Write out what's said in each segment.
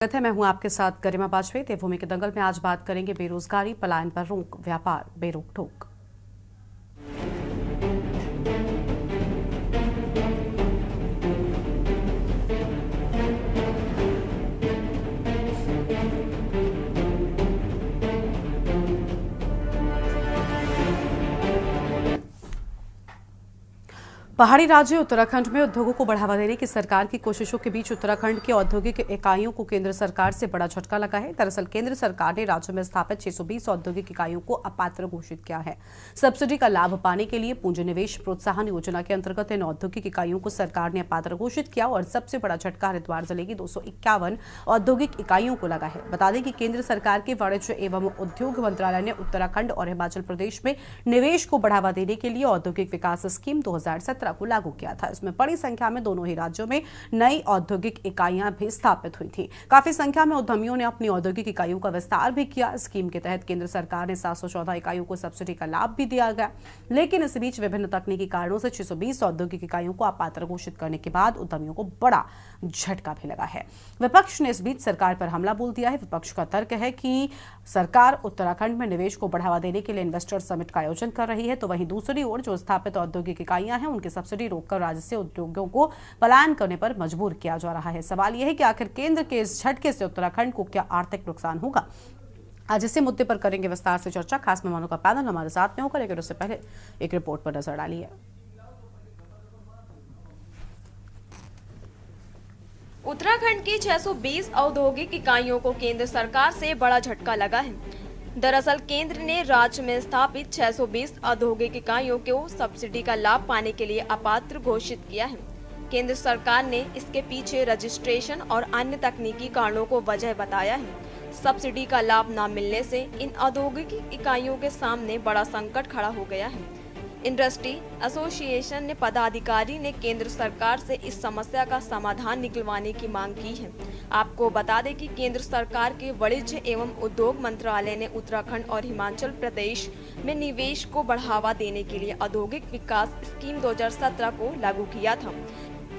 मैं हूं आपके साथ गरिमा बाजपेयी। देवभूमि के दंगल में आज बात करेंगे बेरोजगारी, पलायन पर रोक, व्यापार बेरोक टोक। पहाड़ी राज्य उत्तराखंड में उद्योगों को बढ़ावा देने की सरकार की कोशिशों के बीच उत्तराखंड की औद्योगिक इकाइयों को केंद्र सरकार से बड़ा झटका लगा है। दरअसल केंद्र सरकार ने राज्य में स्थापित 620 औद्योगिक इकाइयों को अपात्र घोषित किया है। सब्सिडी का लाभ पाने के लिए पूंजी निवेश प्रोत्साहन योजना के अंतर्गत इन औद्योगिक इकाइयों को सरकार ने अपात्र घोषित किया और सबसे बड़ा झटका हरिद्वार जिले की 251 औद्योगिक इकाइयों को लगा है। बता दें कि केंद्र सरकार के वाणिज्य एवं उद्योग मंत्रालय ने उत्तराखंड और हिमाचल प्रदेश में निवेश को बढ़ावा देने के लिए औद्योगिक विकास स्कीम 2017 को लागू किया था। इसमें बड़ी संख्या में दोनों ही राज्यों में नई औद्योगिक इकाइयां भी स्थापित हुई थी। काफी संख्या में उद्यमियों ने अपनी औद्योगिक इकाइयों का विस्तार भी किया। स्कीम के तहत केंद्र सरकार ने 714 इकाइयों को सब्सिडी का लाभ भी दिया गया, लेकिन इस बीच विभिन्न तकनीकी कारणों से 620 औद्योगिक इकाइयों को अपात्र घोषित करने के बाद उद्यमियों को बड़ा झटका भी लगा है। विपक्ष ने इस बीच सरकार पर हमला बोल दिया है। विपक्ष का तर्क है कि सरकार उत्तराखंड में निवेश को बढ़ावा देने के लिए इन्वेस्टर समिट का आयोजन कर रही है, तो वहीं दूसरी ओर जो स्थापित औद्योगिक इकाइयां हैं उनकी सब्सिडी रोककर राज्य से उद्योगों को पलायन करने पर मजबूर किया जा रहा है। सवाल यह है कि आखिर केंद्र के इस झटके से उत्तराखंड को क्या आर्थिक नुकसान होगा। आज इसी मुद्दे पर करेंगे विस्तार से चर्चा। खास मेहमानों का पैनल हमारे साथ में होगा, लेकिन उससे पहले एक रिपोर्ट पर नजर डालिए। उत्तराखंड की 620 औद्योगिक इकाइयों को केंद्र सरकार से बड़ा झटका लगा है। दरअसल केंद्र ने राज्य में स्थापित 620 औद्योगिक इकाइयों को सब्सिडी का लाभ पाने के लिए अपात्र घोषित किया है। केंद्र सरकार ने इसके पीछे रजिस्ट्रेशन और अन्य तकनीकी कारणों को वजह बताया है। सब्सिडी का लाभ न मिलने से इन औद्योगिक इकाइयों के सामने बड़ा संकट खड़ा हो गया है। इंडस्ट्री एसोसिएशन ने पदाधिकारी ने केंद्र सरकार से इस समस्या का समाधान निकलवाने की मांग की है। आपको बता दें कि केंद्र सरकार के वाणिज्य एवं उद्योग मंत्रालय ने उत्तराखंड और हिमाचल प्रदेश में निवेश को बढ़ावा देने के लिए औद्योगिक विकास स्कीम 2017 को लागू किया था।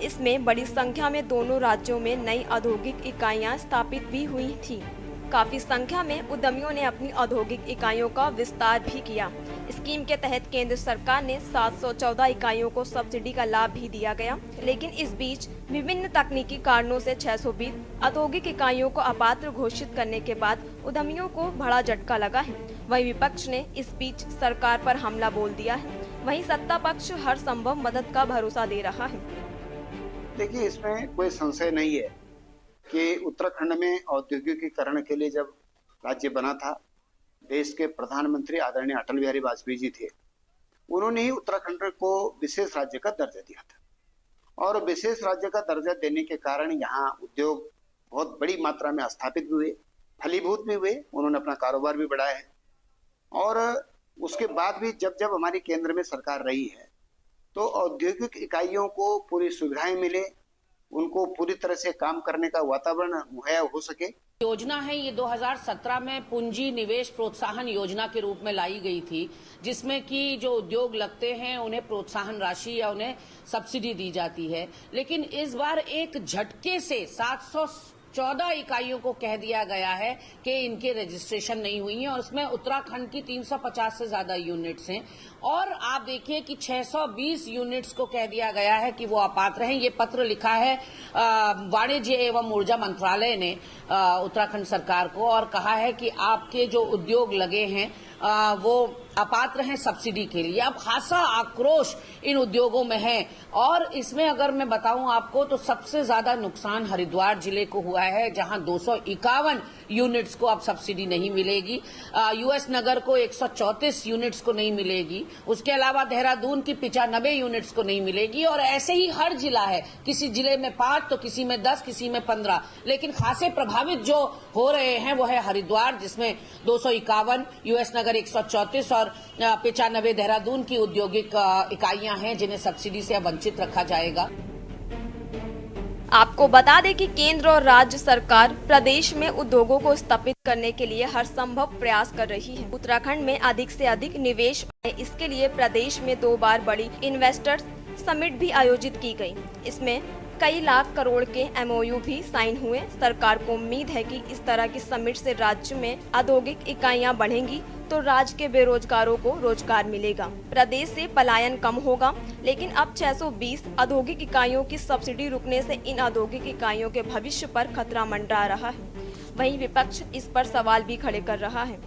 इसमें बड़ी संख्या में दोनों राज्यों में नई औद्योगिक इकाइयां स्थापित भी हुई थी। काफी संख्या में उद्यमियों ने अपनी औद्योगिक इकाइयों का विस्तार भी किया। स्कीम के तहत केंद्र सरकार ने 714 इकाइयों को सब्सिडी का लाभ भी दिया गया, लेकिन इस बीच विभिन्न तकनीकी कारणों से 620 औद्योगिक इकाइयों को अपात्र घोषित करने के बाद उद्यमियों को बड़ा झटका लगा है। वहीं विपक्ष ने इस बीच सरकार पर हमला बोल दिया है। वहीं सत्ता पक्ष हर संभव मदद का भरोसा दे रहा है। देखिए, इसमें कोई संशय नहीं है कि उत्तराखंड में औद्योगिकीकरण के लिए जब राज्य बना था, देश के प्रधानमंत्री आदरणीय अटल बिहारी वाजपेयी जी थे। उन्होंने ही उत्तराखंड को विशेष राज्य का दर्जा दिया था और विशेष राज्य का दर्जा देने के कारण यहाँ उद्योग बहुत बड़ी मात्रा में स्थापित भी हुए, फलीभूत भी हुए, उन्होंने अपना कारोबार भी बढ़ाया है। और उसके बाद भी जब जब हमारी केंद्र में सरकार रही है तो औद्योगिक इकाइयों को पूरी सुविधाएं मिले, उनको पूरी तरह से काम करने का वातावरण मुहैया हो सके। योजना है ये 2017 में पूंजी निवेश प्रोत्साहन योजना के रूप में लाई गई थी, जिसमें कि जो उद्योग लगते हैं उन्हें प्रोत्साहन राशि या उन्हें सब्सिडी दी जाती है। लेकिन इस बार एक झटके से 714 इकाइयों को कह दिया गया है कि इनके रजिस्ट्रेशन नहीं हुई है और उसमें उत्तराखंड की 350 से ज्यादा यूनिट्स हैं। और आप देखिए कि 620 यूनिट्स को कह दिया गया है कि वो अपात्र हैं। ये पत्र लिखा है वाणिज्य एवं ऊर्जा मंत्रालय ने उत्तराखंड सरकार को और कहा है कि आपके जो उद्योग लगे हैं वो अपात्र हैं सब्सिडी के लिए। अब खासा आक्रोश इन उद्योगों में है और इसमें अगर मैं बताऊं आपको तो सबसे ज्यादा नुकसान हरिद्वार जिले को हुआ है, जहां 251 यूनिट्स को अब सब्सिडी नहीं मिलेगी। यूएस नगर को 134 यूनिट्स को नहीं मिलेगी। उसके अलावा देहरादून की 95 यूनिट्स को नहीं मिलेगी और ऐसे ही हर जिला है, किसी जिले में 5 तो किसी में 10, किसी में 15। लेकिन खासे प्रभावित जो हो रहे हैं वो है हरिद्वार, जिसमें 251, यूएस नगर 134 और 95 देहरादून की औद्योगिक इकाइयां हैं जिन्हें सब्सिडी से वंचित रखा जाएगा। आपको बता दें कि केंद्र और राज्य सरकार प्रदेश में उद्योगों को स्थापित करने के लिए हर संभव प्रयास कर रही है। उत्तराखंड में अधिक से अधिक निवेश आए, इसके लिए प्रदेश में 2 बार बड़ी इन्वेस्टर्स समिट भी आयोजित की गई। इसमें कई लाख करोड़ के एमओयू भी साइन हुए। सरकार को उम्मीद है कि इस तरह की समिट से राज्य में औद्योगिक इकाइयां बढ़ेंगी तो राज्य के बेरोजगारों को रोजगार मिलेगा, प्रदेश से पलायन कम होगा। लेकिन अब 620 औद्योगिक इकाइयों की सब्सिडी रुकने से इन औद्योगिक इकाइयों के भविष्य पर खतरा मंडरा रहा है। वहीं विपक्ष इस पर सवाल भी खड़े कर रहा है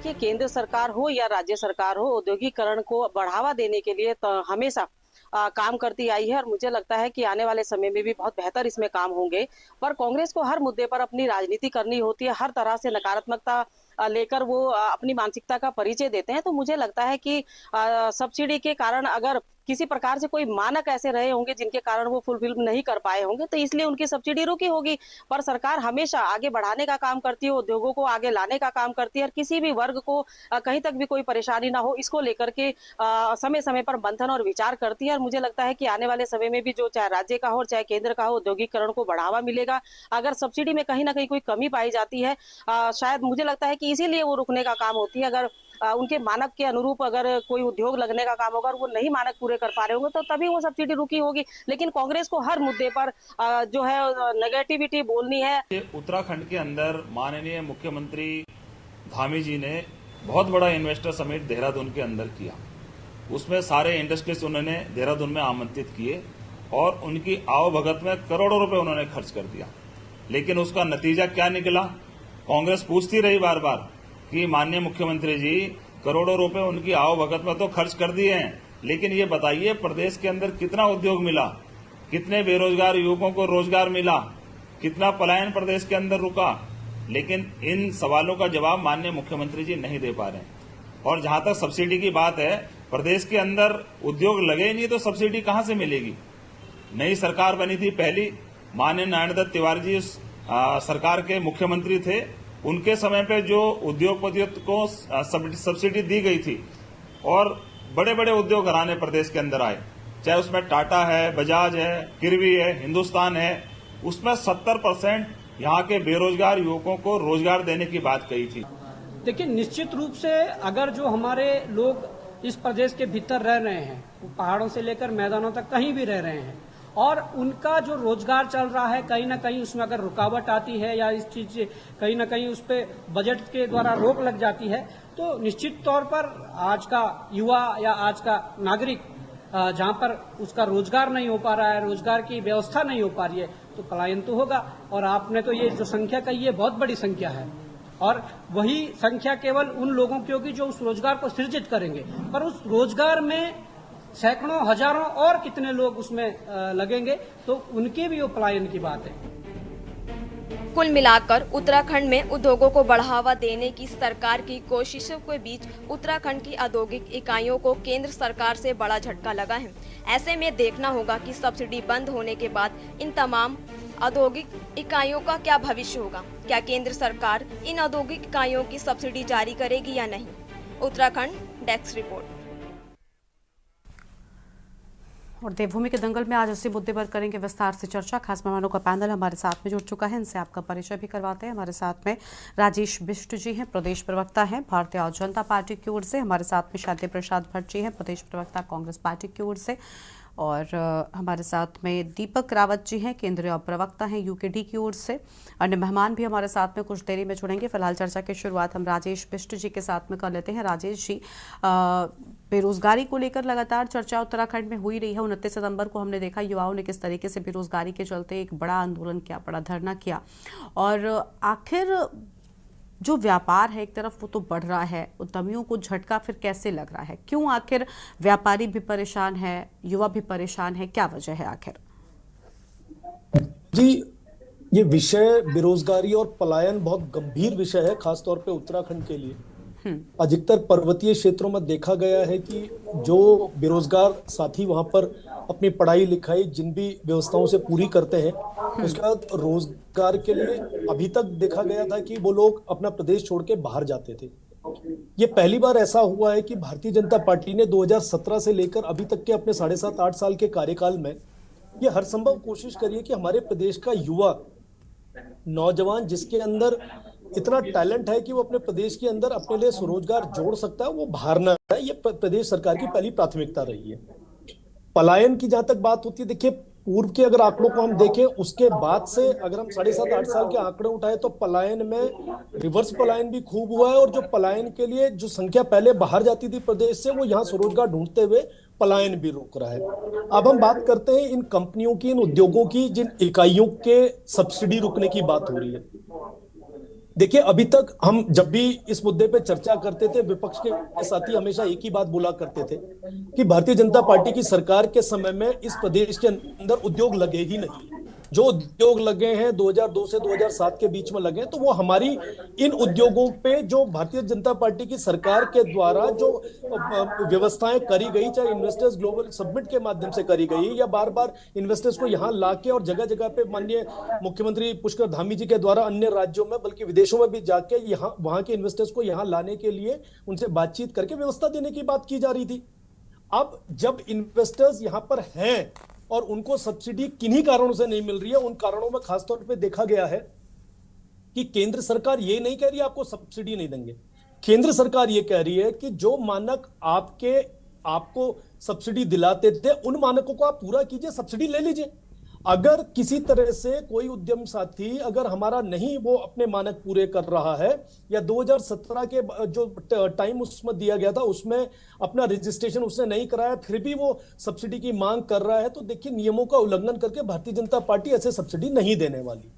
कि केंद्र सरकार हो या राज्य सरकार हो, औद्योगिकरण को बढ़ावा देने के लिए तो हमेशा काम करती आई है और मुझे लगता है कि आने वाले समय में भी बहुत बेहतर इसमें काम होंगे। पर कांग्रेस को हर मुद्दे पर अपनी राजनीति करनी होती है, हर तरह से नकारात्मकता लेकर वो अपनी मानसिकता का परिचय देते हैं। तो मुझे लगता है कि सब्सिडी के कारण अगर किसी प्रकार से कोई मानक ऐसे रहे होंगे जिनके कारण वो फुलफिल नहीं कर पाए होंगे तो इसलिए उनकी सब्सिडी रुकी होगी। पर सरकार हमेशा आगे बढ़ाने का काम करती है, उद्योगों को आगे लाने का काम करती है और किसी भी वर्ग को कहीं तक भी कोई परेशानी ना हो इसको लेकर के समय समय पर मंथन और विचार करती है। और मुझे लगता है कि आने वाले समय में भी जो चाहे राज्य का हो चाहे केंद्र का हो, औद्योगिकरण को बढ़ावा मिलेगा। अगर सब्सिडी में कहीं ना कहीं कोई कमी पाई जाती है, शायद मुझे लगता है कि इसीलिए वो रुकने का काम होती है। अगर उनके मानक के अनुरूप अगर कोई उद्योग लगने का काम होगा और वो नहीं मानक पूरे कर पा रहे होंगे तो तभी वो सब्सिडी रुकी होगी। लेकिन कांग्रेस को हर मुद्दे पर जो है नेगेटिविटी बोलनी है। उत्तराखंड के अंदर माननीय मुख्यमंत्री धामी जी ने बहुत बड़ा इन्वेस्टर समिट देहरादून के अंदर किया। उसमें सारे इंडस्ट्रीज उन्होंने देहरादून में आमंत्रित किए और उनकी आवभगत में करोड़ों रुपए उन्होंने खर्च कर दिया। लेकिन उसका नतीजा क्या निकला? कांग्रेस पूछती रही बार बार कि माननीय मुख्यमंत्री जी करोड़ों रुपए उनकी आवभगत में तो खर्च कर दिए हैं, लेकिन ये बताइए प्रदेश के अंदर कितना उद्योग मिला, कितने बेरोजगार युवकों को रोजगार मिला, कितना पलायन प्रदेश के अंदर रुका? लेकिन इन सवालों का जवाब माननीय मुख्यमंत्री जी नहीं दे पा रहे हैं। और जहां तक सब्सिडी की बात है, प्रदेश के अंदर उद्योग लगे नहीं तो सब्सिडी कहां से मिलेगी? नई सरकार बनी थी पहली, माननीय नारायण दत्त तिवारी जी सरकार के मुख्यमंत्री थे। उनके समय पे जो उद्योगपतियों को सब्सिडी दी गई थी और बड़े बड़े उद्योग घराने प्रदेश के अंदर आए, चाहे उसमें टाटा है, बजाज है, किरवी है, हिंदुस्तान है, उसमें 70% यहाँ के बेरोजगार युवकों को रोजगार देने की बात कही थी। देखिए, निश्चित रूप से अगर जो हमारे लोग इस प्रदेश के भीतर रह रहे हैं, वो पहाड़ों से लेकर मैदानों तक कहीं भी रह रहे हैं और उनका जो रोजगार चल रहा है कहीं ना कहीं उसमें अगर रुकावट आती है या इस चीज से कहीं ना कहीं उस पर बजट के द्वारा रोक लग जाती है तो निश्चित तौर पर आज का युवा या आज का नागरिक जहां पर उसका रोजगार नहीं हो पा रहा है, रोजगार की व्यवस्था नहीं हो पा रही है, तो पलायन तो होगा। और आपने तो ये जो संख्या कही है बहुत बड़ी संख्या है और वही संख्या केवल उन लोगों की होगी जो उस रोजगार को सृजित करेंगे, पर उस रोजगार में सैकड़ों हजारों और कितने लोग उसमें लगेंगे तो उनके भी वो पलायन की बात है। कुल मिलाकर उत्तराखंड में उद्योगों को बढ़ावा देने की सरकार की कोशिशों के बीच उत्तराखंड की औद्योगिक इकाइयों को केंद्र सरकार से बड़ा झटका लगा है। ऐसे में देखना होगा कि सब्सिडी बंद होने के बाद इन तमाम औद्योगिक इकाइयों का क्या भविष्य होगा। क्या केंद्र सरकार इन औद्योगिक इकाइयों की सब्सिडी जारी करेगी या नहीं? Uttarakhand desk report. और देवभूमि के दंगल में आज इसी मुद्दे पर करेंगे विस्तार से चर्चा। खास मेहमानों का पैनल हमारे साथ में जुड़ चुका है, इनसे आपका परिचय भी करवाते हैं। हमारे साथ में राजेश बिष्ट जी हैं, प्रदेश प्रवक्ता हैं भारतीय जनता पार्टी की ओर से। हमारे साथ में शांति प्रसाद भट्ट जी हैं, प्रदेश प्रवक्ता कांग्रेस पार्टी की ओर से। और हमारे साथ में दीपक रावत जी हैं, केंद्रीय प्रवक्ता हैं यूकेडी की ओर से। अन्य मेहमान भी हमारे साथ में कुछ देरी में जुड़ेंगे। फिलहाल चर्चा की शुरुआत हम राजेश बिष्ट जी के साथ में कर लेते हैं। राजेश जी, बेरोजगारी को लेकर लगातार चर्चा उत्तराखंड में हुई रही है। 29 सितंबर को हमने देखा युवाओं ने किस तरीके से बेरोजगारी के चलते एक बड़ा आंदोलन किया, बड़ा धरना किया। और आखिर जो व्यापार है एक तरफ वो तो बढ़ रहा है, उद्यमियों को झटका फिर कैसे लग रहा है? क्यों आखिर व्यापारी भी परेशान है, युवा भी परेशान है, क्या वजह है आखिर? जी, ये विषय बेरोजगारी और पलायन बहुत गंभीर विषय है, खासतौर पे उत्तराखंड के लिए। अधिकतर पर्वतीय क्षेत्रों में देखा गया है कि जो बेरोजगार साथी वहां पर अपनी पढ़ाई लिखाई जिन भी व्यवस्थाओं से पूरी करते हैं, उसके बाद रोजगार के लिए अभी तक देखा गया था कि वो लोग अपना प्रदेश छोड़ के बाहर जाते थे। ये पहली बार ऐसा हुआ है कि भारतीय जनता पार्टी ने 2017 से लेकर अभी तक के अपने 7.5-8 साल के कार्यकाल में ये हर संभव कोशिश करी है कि हमारे प्रदेश का युवा नौजवान जिसके अंदर इतना टैलेंट है कि वो अपने प्रदेश के अंदर अपने लिए स्वरोजगार जोड़ सकता है, वो बाहर ना है। ये प्रदेश सरकार की पहली प्राथमिकता रही है। पलायन की जहां तक बात होती है, देखिए पूर्व के अगर आंकड़ों को हम देखें, उसके बाद से अगर हम 7.5-8 साल के आंकड़े उठाए तो पलायन में रिवर्स पलायन भी खूब हुआ है, और जो पलायन के लिए जो संख्या पहले बाहर जाती थी प्रदेश से, वो यहाँ स्वरोजगार ढूंढते हुए पलायन भी रुक रहा है। अब हम बात करते हैं इन कंपनियों की, इन उद्योगों की, जिन इकाइयों के सब्सिडी रुकने की बात हो रही है। देखिए, अभी तक हम जब भी इस मुद्दे पे चर्चा करते थे, विपक्ष के साथी हमेशा एक ही बात बोला करते थे कि भारतीय जनता पार्टी की सरकार के समय में इस प्रदेश के अंदर उद्योग लगे ही नहीं। जो उद्योग लगे हैं 2002 से 2007 के बीच में लगे, तो वो हमारी इन उद्योगों पे जो भारतीय जनता पार्टी की सरकार के द्वारा जो व्यवस्थाएं करी गई, चाहे इन्वेस्टर्स ग्लोबल समिट के माध्यम से करी गई, या बार बार इन्वेस्टर्स को यहाँ लाके और जगह जगह पे माननीय मुख्यमंत्री पुष्कर धामी जी के द्वारा अन्य राज्यों में बल्कि विदेशों में भी जाके यहाँ वहां के इन्वेस्टर्स को यहाँ लाने के लिए उनसे बातचीत करके व्यवस्था देने की बात की जा रही थी। अब जब इन्वेस्टर्स यहाँ पर हैं और उनको सब्सिडी किन्हीं कारणों से नहीं मिल रही है, उन कारणों में खासतौर पे देखा गया है कि केंद्र सरकार ये नहीं कह रही आपको सब्सिडी नहीं देंगे। केंद्र सरकार ये कह रही है कि जो मानक आपको सब्सिडी दिलाते थे, उन मानकों को आप पूरा कीजिए, सब्सिडी ले लीजिए। अगर किसी तरह से कोई उद्यम साथी अगर हमारा नहीं वो अपने मानक पूरे कर रहा है, या 2017 के जो टाइम उसमें दिया गया था उसमें अपना रजिस्ट्रेशन उसने नहीं कराया, फिर भी वो सब्सिडी की मांग कर रहा है, तो देखिए नियमों का उल्लंघन करके भारतीय जनता पार्टी ऐसे सब्सिडी नहीं देने वाली।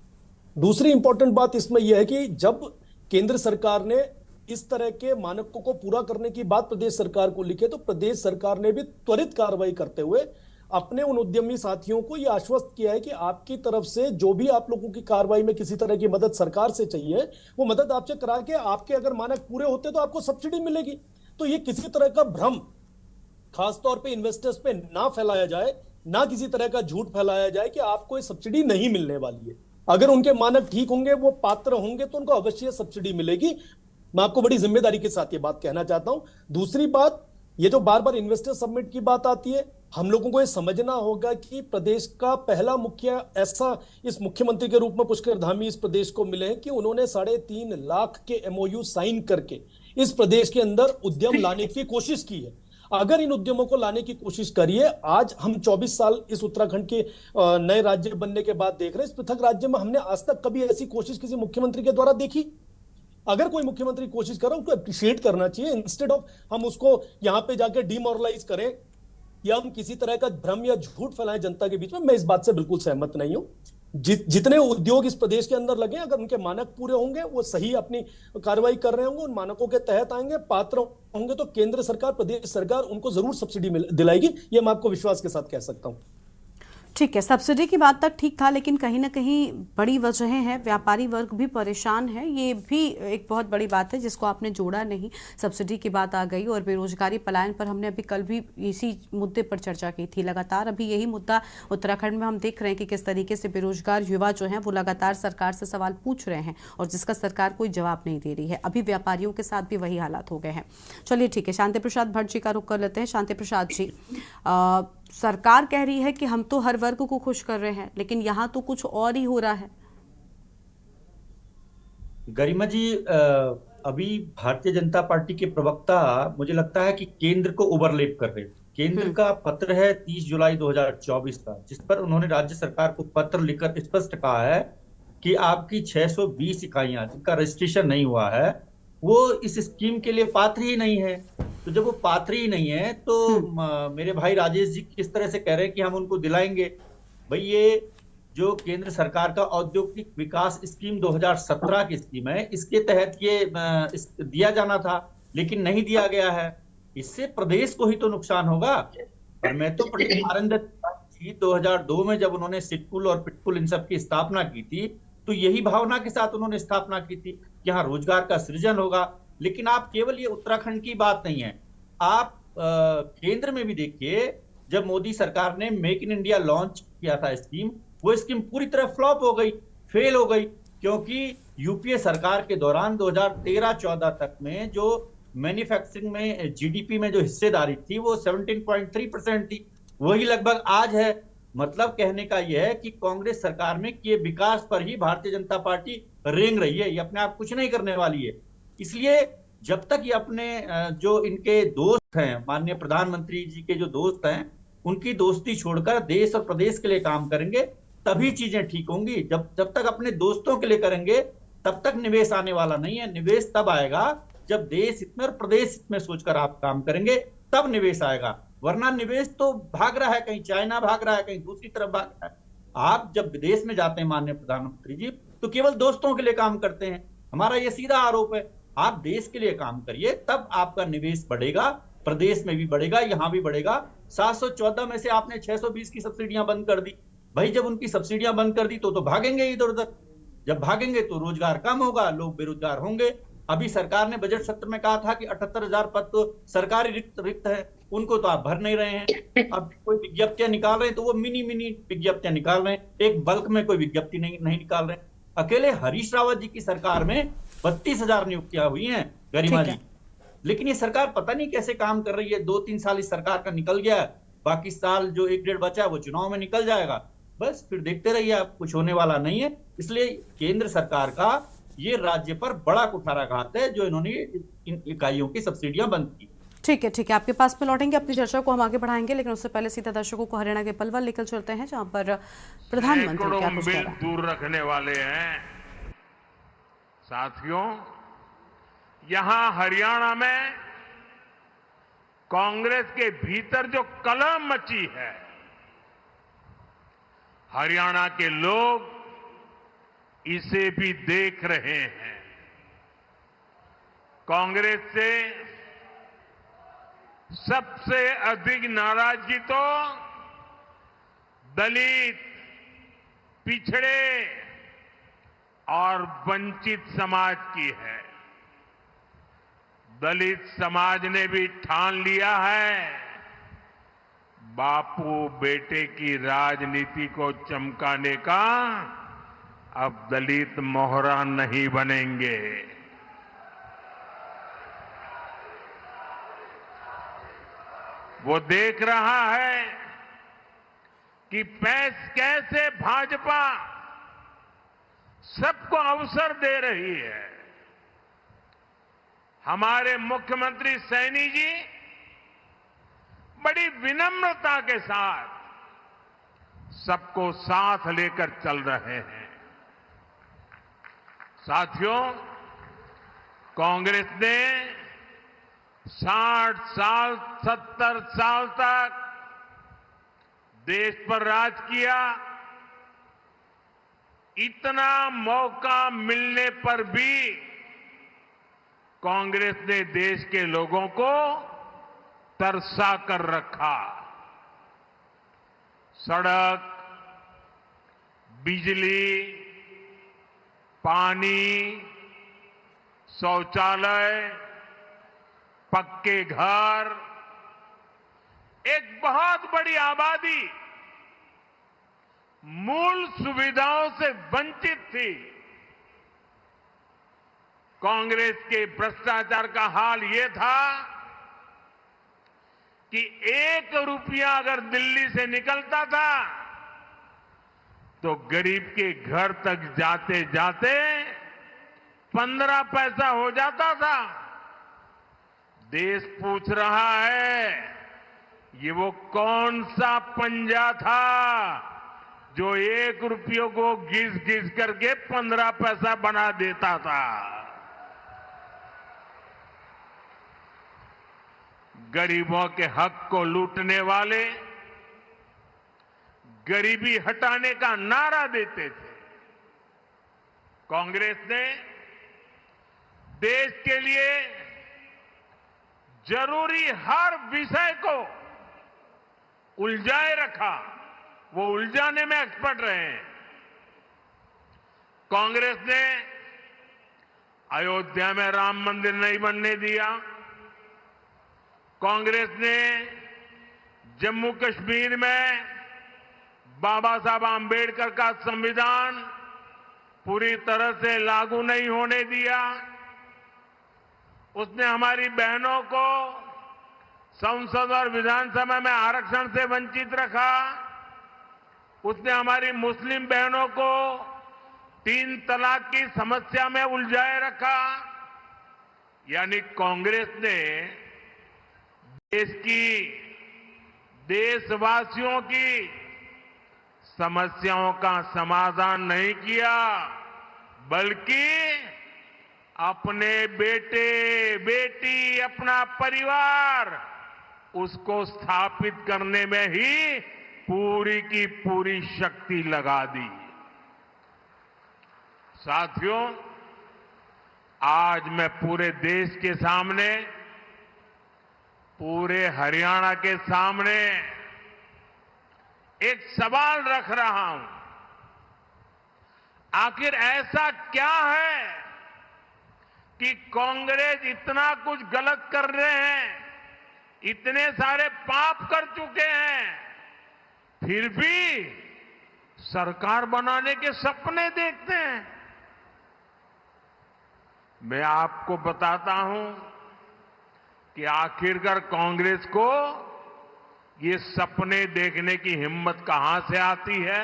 दूसरी इंपॉर्टेंट बात इसमें यह है कि जब केंद्र सरकार ने इस तरह के मानकों को पूरा करने की बात प्रदेश सरकार को लिखे, तो प्रदेश सरकार ने भी त्वरित कार्रवाई करते हुए अपने उन उद्यमी साथियों को यह आश्वस्त किया है कि आपकी तरफ से जो भी आप लोगों की कार्रवाई में किसी तरह की मदद सरकार से चाहिए, वो मदद आपसे करा के आपके अगर मानक पूरे होते तो आपको सब्सिडी मिलेगी। तो ये किसी तरह का भ्रम खासतौर पे इन्वेस्टर्स पे ना फैलाया जाए, ना किसी तरह का झूठ फैलाया जाए कि आपको ये सब्सिडी नहीं मिलने वाली है। अगर उनके मानक ठीक होंगे, वो पात्र होंगे, तो उनको अवश्य सब्सिडी मिलेगी। मैं आपको बड़ी जिम्मेदारी के साथ ये बात कहना चाहता हूं। दूसरी बात, ये जो बार बार इन्वेस्टर समिट की बात आती है, हम लोगों को ये समझना होगा कि प्रदेश का पहला मुखिया ऐसा इस मुख्यमंत्री के रूप में पुष्कर धामी इस प्रदेश को मिले हैं कि उन्होंने 3.5 लाख के MOU साइन करके इस प्रदेश के अंदर उद्यम लाने की कोशिश की है। अगर इन उद्यमों को लाने की कोशिश करिए, आज हम 24 साल इस उत्तराखंड के नए राज्य बनने के बाद देख रहे हैं, इस पृथक राज्य में हमने आज तक कभी ऐसी कोशिश किसी मुख्यमंत्री के द्वारा देखी? अगर कोई मुख्यमंत्री कोशिश कर रहा है, उसको अप्रिशिएट करना चाहिए, इंस्टेड ऑफ हम उसको यहां पे जाके डिमोरलाइज करें या हम किसी तरह का भ्रम या झूठ फैलाएं जनता के बीच में। मैं इस बात से बिल्कुल सहमत नहीं हूं। जितने उद्योग इस प्रदेश के अंदर लगे, अगर उनके मानक पूरे होंगे, वो सही अपनी कार्रवाई कर रहे होंगे, उन मानकों के तहत आएंगे, पात्र होंगे, तो केंद्र सरकार, प्रदेश सरकार उनको जरूर सब्सिडी दिलाएगी। ये मैं आपको विश्वास के साथ कह सकता हूं। ठीक है, सब्सिडी की बात तक ठीक था, लेकिन कहीं ना कहीं बड़ी वजहें हैं, व्यापारी वर्ग भी परेशान है, ये भी एक बहुत बड़ी बात है जिसको आपने जोड़ा नहीं। सब्सिडी की बात आ गई और बेरोजगारी पलायन पर हमने अभी कल भी इसी मुद्दे पर चर्चा की थी। लगातार अभी यही मुद्दा उत्तराखंड में हम देख रहे हैं कि किस तरीके से बेरोजगार युवा जो हैं वो लगातार सरकार से सवाल पूछ रहे हैं और जिसका सरकार कोई जवाब नहीं दे रही है। अभी व्यापारियों के साथ भी वही हालात हो गए हैं। चलिए ठीक है, शांति प्रसाद भट्ट जी का रुख कर लेते हैं। शांति प्रसाद जी, सरकार कह रही है कि हम तो हर वर्ग को खुश कर रहे हैं, लेकिन यहां तो कुछ और ही हो रहा है। गरिमा जी, अभी भारतीय जनता पार्टी के प्रवक्ता मुझे लगता है कि केंद्र को ओवरलेप कर रहे हैं। केंद्र का पत्र है 30 जुलाई 2024 का, जिस पर उन्होंने राज्य सरकार को पत्र लिखकर स्पष्ट कहा है कि आपकी 620 इकाइयां जिनका रजिस्ट्रेशन नहीं हुआ है वो इस स्कीम के लिए पात्र ही नहीं है। तो जब वो पात्र ही नहीं है तो मेरे भाई राजेश जी किस तरह से कह रहे हैं कि हम उनको दिलाएंगे? भाई, ये जो केंद्र सरकार का औद्योगिक विकास स्कीम 2017 की स्कीम है, इसके तहत ये दिया जाना था, लेकिन नहीं दिया गया है। इससे प्रदेश को ही तो नुकसान होगा। और मैं तो पंडित नरेंद्र 2002 में जब उन्होंने सिटकुल और पिटकुल इन सब की स्थापना की थी, तो यही भावना के साथ उन्होंने स्थापना की थी कि यहाँ रोजगार का सृजन होगा। लेकिन आप केवल ये उत्तराखंड की बात नहीं है, आप केंद्र में भी देखिए, जब मोदी सरकार ने मेक इन इंडिया लॉन्च किया था स्कीम, वो स्कीम पूरी तरह फ्लॉप हो गई, फेल हो गई, क्योंकि यूपीए सरकार के दौरान 2013-14 तक में जो मैन्युफैक्चरिंग में जीडीपी में जो हिस्सेदारी थी वो 17.3% थी, वही लगभग आज है। मतलब कहने का यह है कि कांग्रेस सरकार में किए विकास पर ही भारतीय जनता पार्टी रेंग रही है, ये अपने आप कुछ नहीं करने वाली है। इसलिए जब तक ये अपने जो इनके दोस्त हैं, माननीय प्रधानमंत्री जी के जो दोस्त हैं, उनकी दोस्ती छोड़कर देश और प्रदेश के लिए काम करेंगे, तभी चीजें ठीक होंगी। जब तक अपने दोस्तों के लिए करेंगे तब तक निवेश आने वाला नहीं है। निवेश तब आएगा जब देश हित में और प्रदेश हित में सोचकर आप काम करेंगे, तब निवेश आएगा। वरना निवेश तो भाग रहा है, कहीं चाइना भाग रहा है, कहीं दूसरी तरफ भाग रहा है। आप जब विदेश में जाते हैं माननीय प्रधानमंत्री जी, तो केवल दोस्तों के लिए काम करते हैं। हमारा ये सीधा आरोप है। आप देश के लिए काम करिए, तब आपका निवेश बढ़ेगा, प्रदेश में भी बढ़ेगा, यहां भी बढ़ेगा। 714 में से आपने 620 की सब्सिडियां बंद कर दी। भाई जब उनकी सब्सिडियां बंद कर दी तो भागेंगे इधर उधर। जब भागेंगे तो रोजगार कम होगा, लोग बेरोजगार होंगे। अभी सरकार ने बजट सत्र में कहा था कि 78,000 पद तो सरकारी रिक्त है, उनको तो आप भर नहीं रहे हैं। अब कोई विज्ञप्तियां निकाल रहे हैं तो वो मिनी विज्ञप्तियां निकाल रहे हैं, एक बल्क में कोई विज्ञप्ति नहीं निकाल रहे हैं। अकेले हरीश रावत जी की सरकार में 32,000 नियुक्तियां हुई हैं गरिमा जी। लेकिन ये सरकार पता नहीं कैसे काम कर रही है। 2-3 साल इस सरकार का निकल गया, बाकी साल जो 1-1.5 बचा है वो चुनाव में निकल जाएगा। बस फिर देखते रहिए आप, कुछ होने वाला नहीं है। इसलिए केंद्र सरकार का ये राज्य पर बड़ा कुठाराघात है जो इन्होंने इन इकाइयों की सब्सिडियां बंद की। ठीक है, आपके पास में लौटेंगे, अपनी चर्चा को हम आगे बढ़ाएंगे, लेकिन उससे पहले सीधा दर्शकों को हरियाणा के पलवल लेकर चलते हैं, जहां पर प्रधानमंत्री क्या कुछ कह रहे हैं। दूर रखने वाले हैं साथियों। यहां हरियाणा में कांग्रेस के भीतर जो कलह मची है, हरियाणा के लोग इसे भी देख रहे हैं। कांग्रेस से सबसे अधिक नाराजगी तो दलित, पिछड़े और वंचित समाज की है। दलित समाज ने भी ठान लिया है, बापू बेटे की राजनीति को चमकाने का अब दलित मोहरा नहीं बनेंगे। वो देख रहा है कि कैसे भाजपा सबको अवसर दे रही है। हमारे मुख्यमंत्री सैनी जी बड़ी विनम्रता के साथ सबको साथ लेकर चल रहे हैं। साथियों, कांग्रेस ने 60 साल 70 साल तक देश पर राज किया। इतना मौका मिलने पर भी कांग्रेस ने देश के लोगों को तरसा कर रखा। सड़क, बिजली, पानी, शौचालय, पक्के घर, एक बहुत बड़ी आबादी मूल सुविधाओं से वंचित थी। कांग्रेस के भ्रष्टाचार का हाल यह था कि 1 रुपया अगर दिल्ली से निकलता था तो गरीब के घर तक जाते जाते 15 पैसा हो जाता था। देश पूछ रहा है, ये वो कौन सा पंजा था जो 1 रुपये को घिस घिस करके 15 पैसा बना देता था। गरीबों के हक को लूटने वाले गरीबी हटाने का नारा देते थे। कांग्रेस ने देश के लिए जरूरी हर विषय को उलझाए रखा। वो उलझाने में एक्सपर्ट रहे हैं। कांग्रेस ने अयोध्या में राम मंदिर नहीं बनने दिया। कांग्रेस ने जम्मू कश्मीर में बाबा साहब आंबेडकर का संविधान पूरी तरह से लागू नहीं होने दिया। उसने हमारी बहनों को संसद और विधानसभा में आरक्षण से वंचित रखा। उसने हमारी मुस्लिम बहनों को 3 तलाक की समस्या में उलझाए रखा। यानी कांग्रेस ने देशवासियों की समस्याओं का समाधान नहीं किया, बल्कि अपने बेटे बेटी, अपना परिवार, उसको स्थापित करने में ही पूरी की पूरी शक्ति लगा दी। साथियों, आज मैं पूरे देश के सामने, पूरे हरियाणा के सामने एक सवाल रख रहा हूं। आखिर ऐसा क्या है कि कांग्रेस इतना कुछ गलत कर रहे हैं, इतने सारे पाप कर चुके हैं, फिर भी सरकार बनाने के सपने देखते हैं? मैं आपको बताता हूं कि आखिरकार कांग्रेस को ये सपने देखने की हिम्मत कहां से आती है।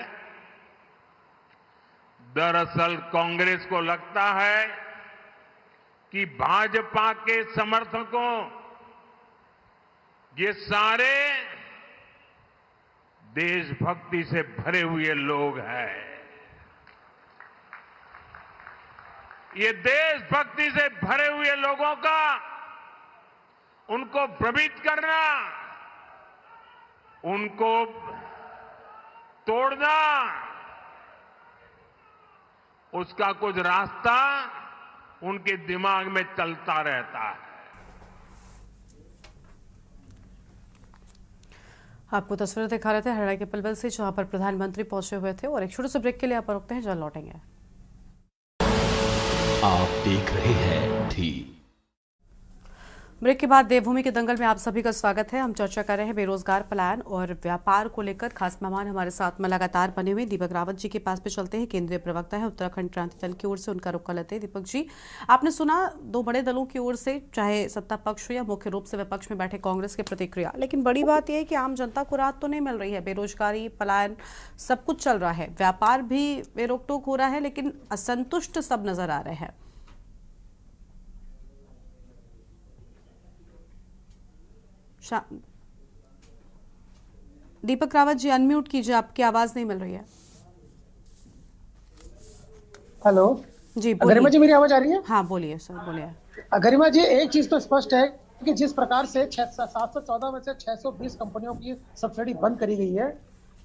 दरअसल कांग्रेस को लगता है कि भाजपा के समर्थकों, ये सारे देशभक्ति से भरे हुए लोग हैं। ये देशभक्ति से भरे हुए लोगों का, उनको भ्रमित करना, उनको तोड़ना, उसका कुछ रास्ता उनके दिमाग में चलता रहता है। आपको तस्वीर दिखा रहे थे हरियाणा के पलवल से, जहां पर प्रधानमंत्री पहुंचे हुए थे। और एक छोटे से ब्रेक के लिए आप रुकते हैं, जल्द लौटेंगे। आप देख रहे हैं टी। ब्रेक के बाद देवभूमि के दंगल में आप सभी का स्वागत है। हम चर्चा कर रहे हैं बेरोजगार, पलायन और व्यापार को लेकर। खास मेहमान हमारे साथ में लगातार बने हुए दीपक रावत जी के पास पे चलते हैं। केंद्रीय प्रवक्ता है उत्तराखंड क्रांति दल की ओर से, उनका रुख कर लेते हैं। दीपक जी, आपने सुना दो बड़े दलों की ओर से, चाहे सत्ता पक्ष हो या मुख्य रूप से विपक्ष में बैठे कांग्रेस की प्रतिक्रिया, लेकिन बड़ी बात यह है कि आम जनता को राहत तो नहीं मिल रही है। बेरोजगारी, पलायन, सब कुछ चल रहा है, व्यापार भी बेरोक टोक हो रहा है, लेकिन असंतुष्ट सब नजर आ रहे हैं। दीपक रावत जी, अनम्यूट कीजिए, आपकी आवाज नहीं मिल रही है। हेलो जी, गरिमा जी, मेरी आवाज आ रही है? हाँ बोलिए सर, बोलिए। गरिमा जी, एक चीज तो स्पष्ट है कि जिस प्रकार से 714 में से 620 कंपनियों की सब्सिडी बंद करी गई है,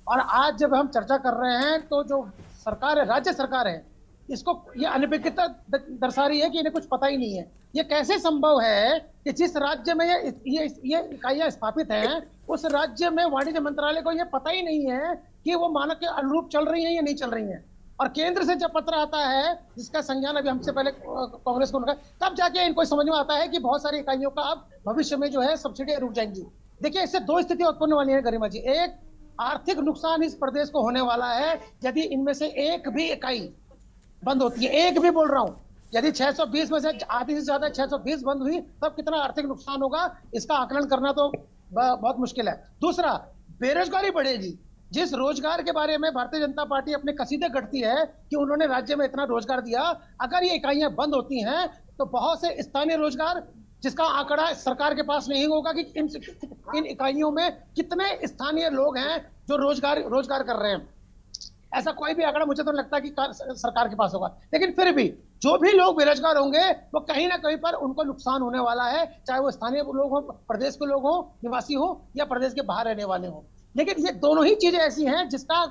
और आज जब हम चर्चा कर रहे हैं तो जो सरकार है, राज्य सरकार है, इसको ये अनभिज्ञता दर्शा रही है कि इन्हें कुछ पता ही नहीं है। ये कैसे संभव है कि जिस राज्य में ये इकाइयां स्थापित हैं, उस राज्य में वाणिज्य मंत्रालय को ये पता ही नहीं है कि वो मानक के अनुरूप चल रही हैं या नहीं चल रही हैं। और केंद्र से जब पत्र आता है, जिसका संज्ञान अभी हमसे पहले कांग्रेस को उनका, तब जाके इनको समझ में आता है कि बहुत सारी इकाइयों का अब भविष्य में जो है सब्सिडी रुक जाएंगी। देखिए, इससे दो स्थितियां उत्पन्न वाली है गरिमा जी। एक, आर्थिक नुकसान इस प्रदेश को होने वाला है यदि इनमें से एक भी इकाई बंद होती है। एक भी बोल रहा हूं, यदि 620 में से आधी से ज्यादा 620 बंद हुई, तब कितना आर्थिक नुकसान होगा, इसका आकलन करना तो बहुत मुश्किल है। दूसरा, बेरोजगारी बढ़ेगी। जिस रोजगार के बारे में भारतीय जनता पार्टी अपने कसीदे गढ़ती है कि उन्होंने राज्य में इतना रोजगार दिया, अगर ये इकाइयां बंद होती हैं तो बहुत से स्थानीय रोजगार, जिसका आंकड़ा सरकार के पास नहीं होगा कि इन इकाइयों में कितने स्थानीय लोग हैं जो रोजगार कर रहे हैं, ऐसा कोई भी आंकड़ा मुझे तो लगता है कि सरकार के पास होगा। लेकिन फिर भी जो भी लोग बेरोजगार होंगे, वो कहीं ना कहीं पर उनको नुकसान होने वाला है, चाहे वो स्थानीय लोग हो, प्रदेश के लोग हो, निवासी हो, या प्रदेश के बाहर रहने वाले हो। लेकिन ये दोनों ही चीजें ऐसी हैं जिसका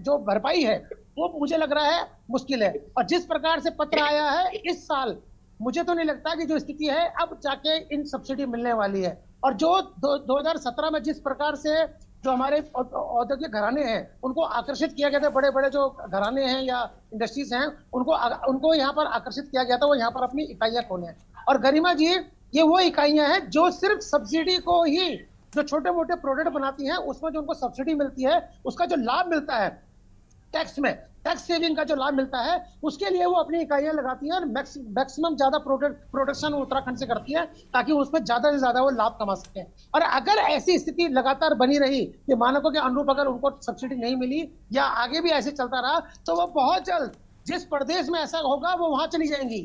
जो भरपाई है वो मुझे लग रहा है मुश्किल है। और जिस प्रकार से पत्र आया है इस साल, मुझे तो नहीं लगता कि जो स्थिति है अब जाके इन सब्सिडी मिलने वाली है। और जो 2017 में जिस प्रकार से जो हमारे औद्योगिक घराने हैं उनको आकर्षित किया गया था, बड़े बड़े जो घराने हैं या इंडस्ट्रीज हैं, उनको यहाँ पर आकर्षित किया गया था, वो यहाँ पर अपनी इकाइयां खोले हैं। और गरिमा जी, ये वो इकाइयां हैं जो सिर्फ सब्सिडी को ही, जो छोटे मोटे प्रोडक्ट बनाती हैं, उसमें जो उनको सब्सिडी मिलती है, उसका जो लाभ मिलता है टैक्स में, टैक्स सेविंग का जो लाभ मिलता है, उसके लिए वो अपनी इकाइयां लगाती हैं और मैक्सिमम ज्यादा प्रोडक्शन उत्तराखंड से करती है, ताकि उसमें ज्यादा से ज्यादा वो लाभ कमा सके। और अगर ऐसी स्थिति लगातार बनी रही कि मानकों के अनुरूप अगर उनको सब्सिडी नहीं मिली या आगे भी ऐसे चलता रहा, तो वो बहुत जल्द जिस प्रदेश में ऐसा होगा वो वहां चली जाएंगी।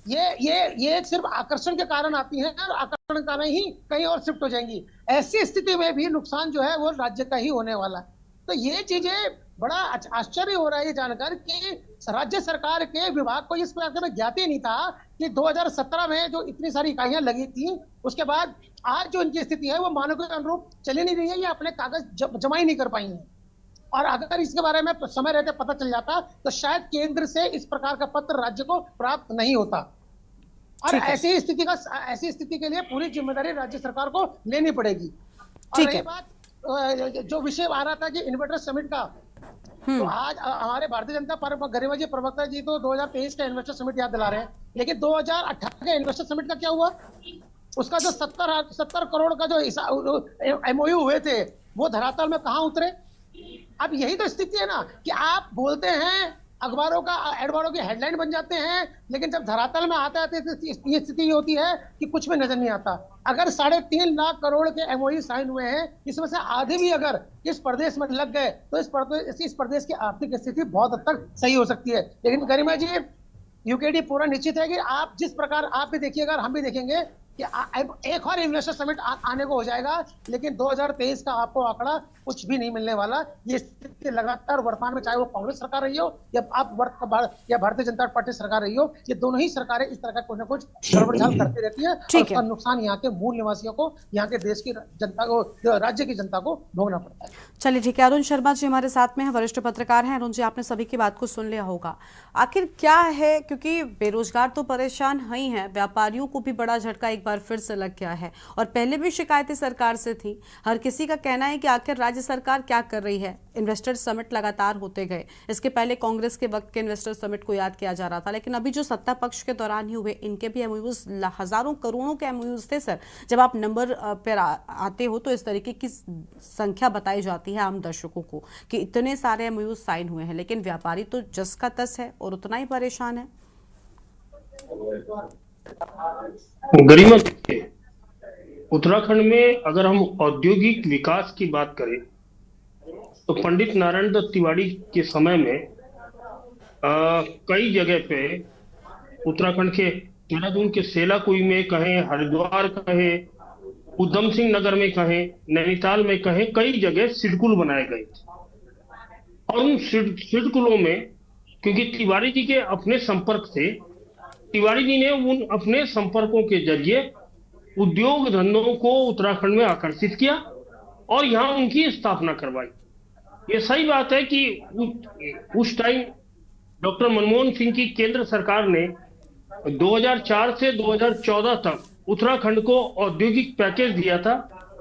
ये सिर्फ आकर्षण के कारण आती हैं और आकर्षण के कारण ही कहीं और शिफ्ट हो जाएंगी। ऐसी स्थिति में भी नुकसान जो है वो राज्य का ही होने वाला है। तो ये चीजें बड़ा आश्चर्य हो रहा है ये जानकर कि राज्य सरकार के विभाग को इस प्रकार में ज्ञात ही नहीं था कि 2017 में जो इतनी सारी इकाइयां लगी थी, उसके बाद आज जो इनकी स्थिति है वो मानकों के अनुरूप चली नहीं रही है, या अपने कागज जमा ही नहीं कर पाई है। और अगर इसके बारे में समय रहते पता चल जाता तो शायद केंद्र से इस प्रकार का पत्र राज्य को प्राप्त नहीं होता। और ऐसी स्थिति के लिए पूरी जिम्मेदारी राज्य सरकार को लेनी पड़ेगी। और रही बात जो विषय आ रहा था कि इन्वेस्टर समिट का, तो आज हमारे भारतीय जनता पार्टी गरिमा जी प्रवक्ता जी तो 2023 का इन्वेस्टर समिट याद दिला रहे हैं, लेकिन 2018 के इन्वेस्टर समिट का क्या हुआ? उसका जो 70 करोड़ का जो MOU हुए थे वो धरातल में कहाँ उतरे? अब यही तो स्थिति है ना कि आप बोलते हैं, अखबारों की हेडलाइन बन जाते हैं, लेकिन जब धरातल में आता है तो ये स्थिति होती है कि कुछ में नजर नहीं आता। अगर 3.5 लाख करोड़ के MOU साइन हुए हैं, इसमें से आधे भी अगर इस प्रदेश में लग गए तो इस प्रदेश की आर्थिक स्थिति बहुत हद तक सही हो सकती है। लेकिन गरिमा जी, यूकेडी पूरा निश्चित है कि आप जिस प्रकार आप भी देखिएगा और हम भी देखेंगे कि एक और इन्वेस्टर समिट आने को हो जाएगा, लेकिन 2023 का आपको आंकड़ा कुछ भी नहीं मिलने वाला। ये स्थिति लगातार वर्तमान में, चाहे वो कांग्रेस सरकार रही हो या या भारतीय जनता पार्टी सरकार रही हो, ये दोनों ही सरकारें इस तरह का कुछ न कुछ गड़बड़झाल करती रहती है और उसका नुकसान यहाँ के मूल निवासियों को, यहाँ के देश की जनता को, राज्य की जनता को भोगना पड़ता है। चलिए ठीक है, अरुण शर्मा जी हमारे साथ में है, वरिष्ठ पत्रकार हैं। अरुण जी, आपने सभी की बात को सुन लिया होगा। आखिर क्या है, क्योंकि बेरोजगार तो परेशान ही हैं, व्यापारियों को भी बड़ा झटका एक बार फिर से लग गया है और पहले भी शिकायतें सरकार से थी। हर किसी का कहना है कि आखिर राज्य सरकार क्या कर रही है। इन्वेस्टर समिट लगातार होते गए, इसके पहले कांग्रेस के वक्त के इन्वेस्टर समिट को याद किया जा रहा था, लेकिन अभी जो सत्ता पक्ष के दौरान ही हुए, इनके भी MOUs हजारों करोड़ों के MOUs थे सर। जब आप नंबर पर आते हो तो इस तरीके की संख्या बताई जाती है आम दर्शकों को कि इतने सारे MOUs साइन हुए हैं, लेकिन व्यापारी तो जस का तस है और उतना ही परेशान है। गरिमा, उत्तराखंड में अगर हम औद्योगिक विकास की बात करें तो पंडित नारायण दत्त तिवारी के समय में कई जगह पे उत्तराखंड के देहरादून के सेलाकुई में कहें, हरिद्वार कहें, उधम सिंह नगर में कहें, नैनीताल में कहें, कई जगह सिडकुल बनाए गए थे। और उन सिडकुलों में क्योंकि तिवारी जी के अपने संपर्क थे, तिवारी जी ने उन अपने संपर्कों के जरिए उद्योग धंधों को उत्तराखंड में आकर्षित किया और यहाँ उनकी स्थापना करवाई। ये सही बात है कि उस टाइम डॉक्टर मनमोहन सिंह की केंद्र सरकार ने 2004 से 2014 तक उत्तराखंड को औद्योगिक पैकेज दिया था,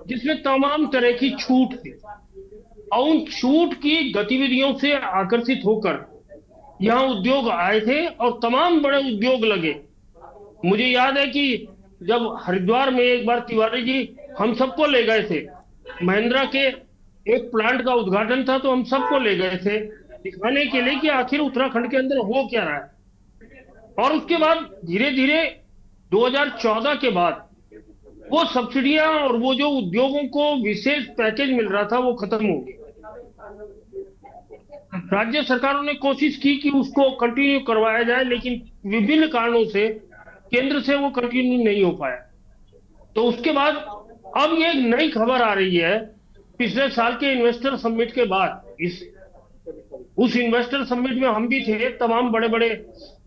जिसमें तमाम तरह की छूट थी और उन छूट की गतिविधियों से आकर्षित होकर यहाँ उद्योग आए थे और तमाम बड़े उद्योग लगे। मुझे याद है कि जब हरिद्वार में एक बार तिवारी जी हम सबको ले गए थे, महिंद्रा के एक प्लांट का उद्घाटन था, तो हम सबको ले गए थे दिखाने के लिए कि आखिर उत्तराखंड के अंदर हो क्या रहा है। और उसके बाद धीरे धीरे 2014 के बाद वो सब्सिडियां और वो जो उद्योगों को विशेष पैकेज मिल रहा था वो खत्म हो गया। राज्य सरकारों ने कोशिश की कि उसको कंटिन्यू करवाया जाए, लेकिन विभिन्न कारणों से केंद्र से वो कंटिन्यू नहीं हो पाया। तो उसके बाद अब ये एक नई खबर आ रही है, पिछले साल के इन्वेस्टर समिट के बाद, उस इन्वेस्टर समिट में हम भी थे, तमाम बड़े बड़े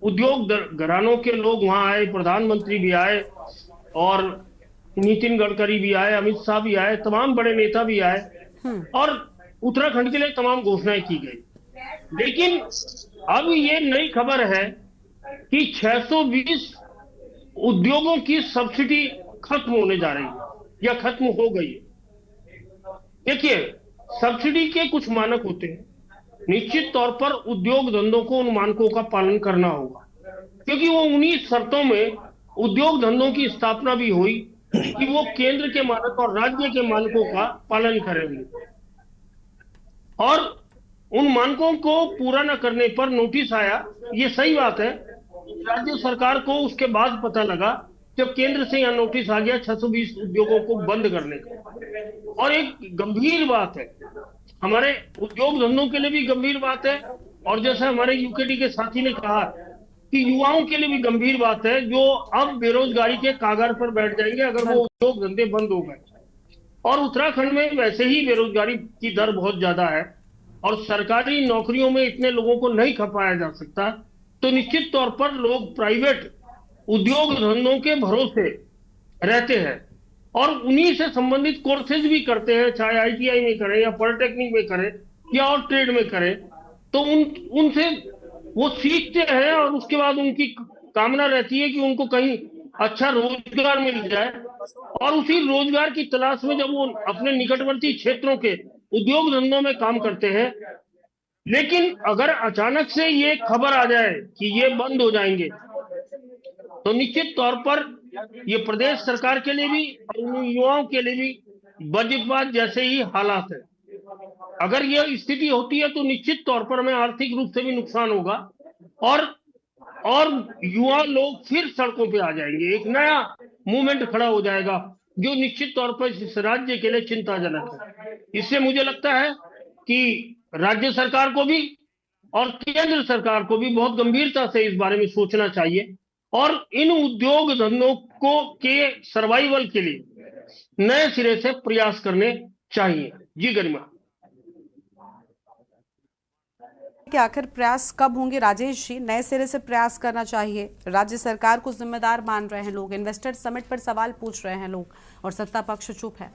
उद्योग घरानों के लोग वहां आए, प्रधानमंत्री भी आए और नितिन गडकरी भी आए, अमित शाह भी आए, तमाम बड़े नेता भी आए और उत्तराखंड के लिए तमाम घोषणाएं की गई। लेकिन अब ये नई खबर है कि 620 उद्योगों की सब्सिडी खत्म होने जा रही है या खत्म हो गई है। देखिए, सब्सिडी के कुछ मानक होते हैं, निश्चित तौर पर उद्योग धंधों को उन मानकों का पालन करना होगा, क्योंकि वो उन्हीं शर्तों में उद्योग धंधों की स्थापना भी हुई कि वो केंद्र के मानक और राज्य के मानकों का पालन करेंगे। और उन मानकों को पूरा न करने पर नोटिस आया। ये सही बात है, राज्य सरकार को उसके बाद पता लगा जब केंद्र से यह नोटिस आ गया 620 उद्योगों को बंद करने का। और एक गंभीर बात है, हमारे उद्योग धंधों के लिए भी गंभीर बात है। और जैसा हमारे यूकेडी के साथी ने कहा कि युवाओं के लिए भी गंभीर बात है, जो अब बेरोजगारी के कागार पर बैठ जाएंगे अगर वो उद्योग धंधे बंद हो गए। और उत्तराखंड में वैसे ही बेरोजगारी की दर बहुत ज्यादा है और सरकारी नौकरियों में इतने लोगों को नहीं खपाया जा सकता, तो निश्चित तौर पर लोग प्राइवेट उद्योग धंधों के भरोसे रहते हैं और उन्हीं से संबंधित कोर्सेज भी करते हैं, चाहे आईटीआई में करें या पॉलिटेक्निक में करें या और ट्रेड में करें, तो उनसे वो सीखते हैं और उसके बाद उनकी कामना रहती है कि उनको कहीं अच्छा रोजगार मिल जाए और उसी रोजगार की तलाश में जब वो अपने निकटवर्ती क्षेत्रों के उद्योग धंधों में काम करते हैं, लेकिन अगर अचानक से ये खबर आ जाए कि ये बंद हो जाएंगे तो निश्चित तौर पर ये प्रदेश सरकार के लिए भी और युवाओं के लिए भी वज्रपात जैसे ही हालात है। अगर यह स्थिति होती है तो निश्चित तौर पर हमें आर्थिक रूप से भी नुकसान होगा और युवा लोग फिर सड़कों पे आ जाएंगे, एक नया मूवमेंट खड़ा हो जाएगा जो निश्चित तौर पर इस राज्य के लिए चिंताजनक है। इससे मुझे लगता है कि राज्य सरकार को भी और केंद्र सरकार को भी बहुत गंभीरता से इस बारे में सोचना चाहिए और इन उद्योग धंधों को के सर्वाइवल के लिए नए सिरे से प्रयास करने चाहिए। जी गरिमा। कि आखिर प्रयास कब होंगे राजेश जी? नए सिरे से प्रयास करना चाहिए, राज्य सरकार को जिम्मेदार मान रहे हैं लोग, इन्वेस्टर समिट पर सवाल पूछ रहे हैं लोग और सत्ता पक्ष चुप है,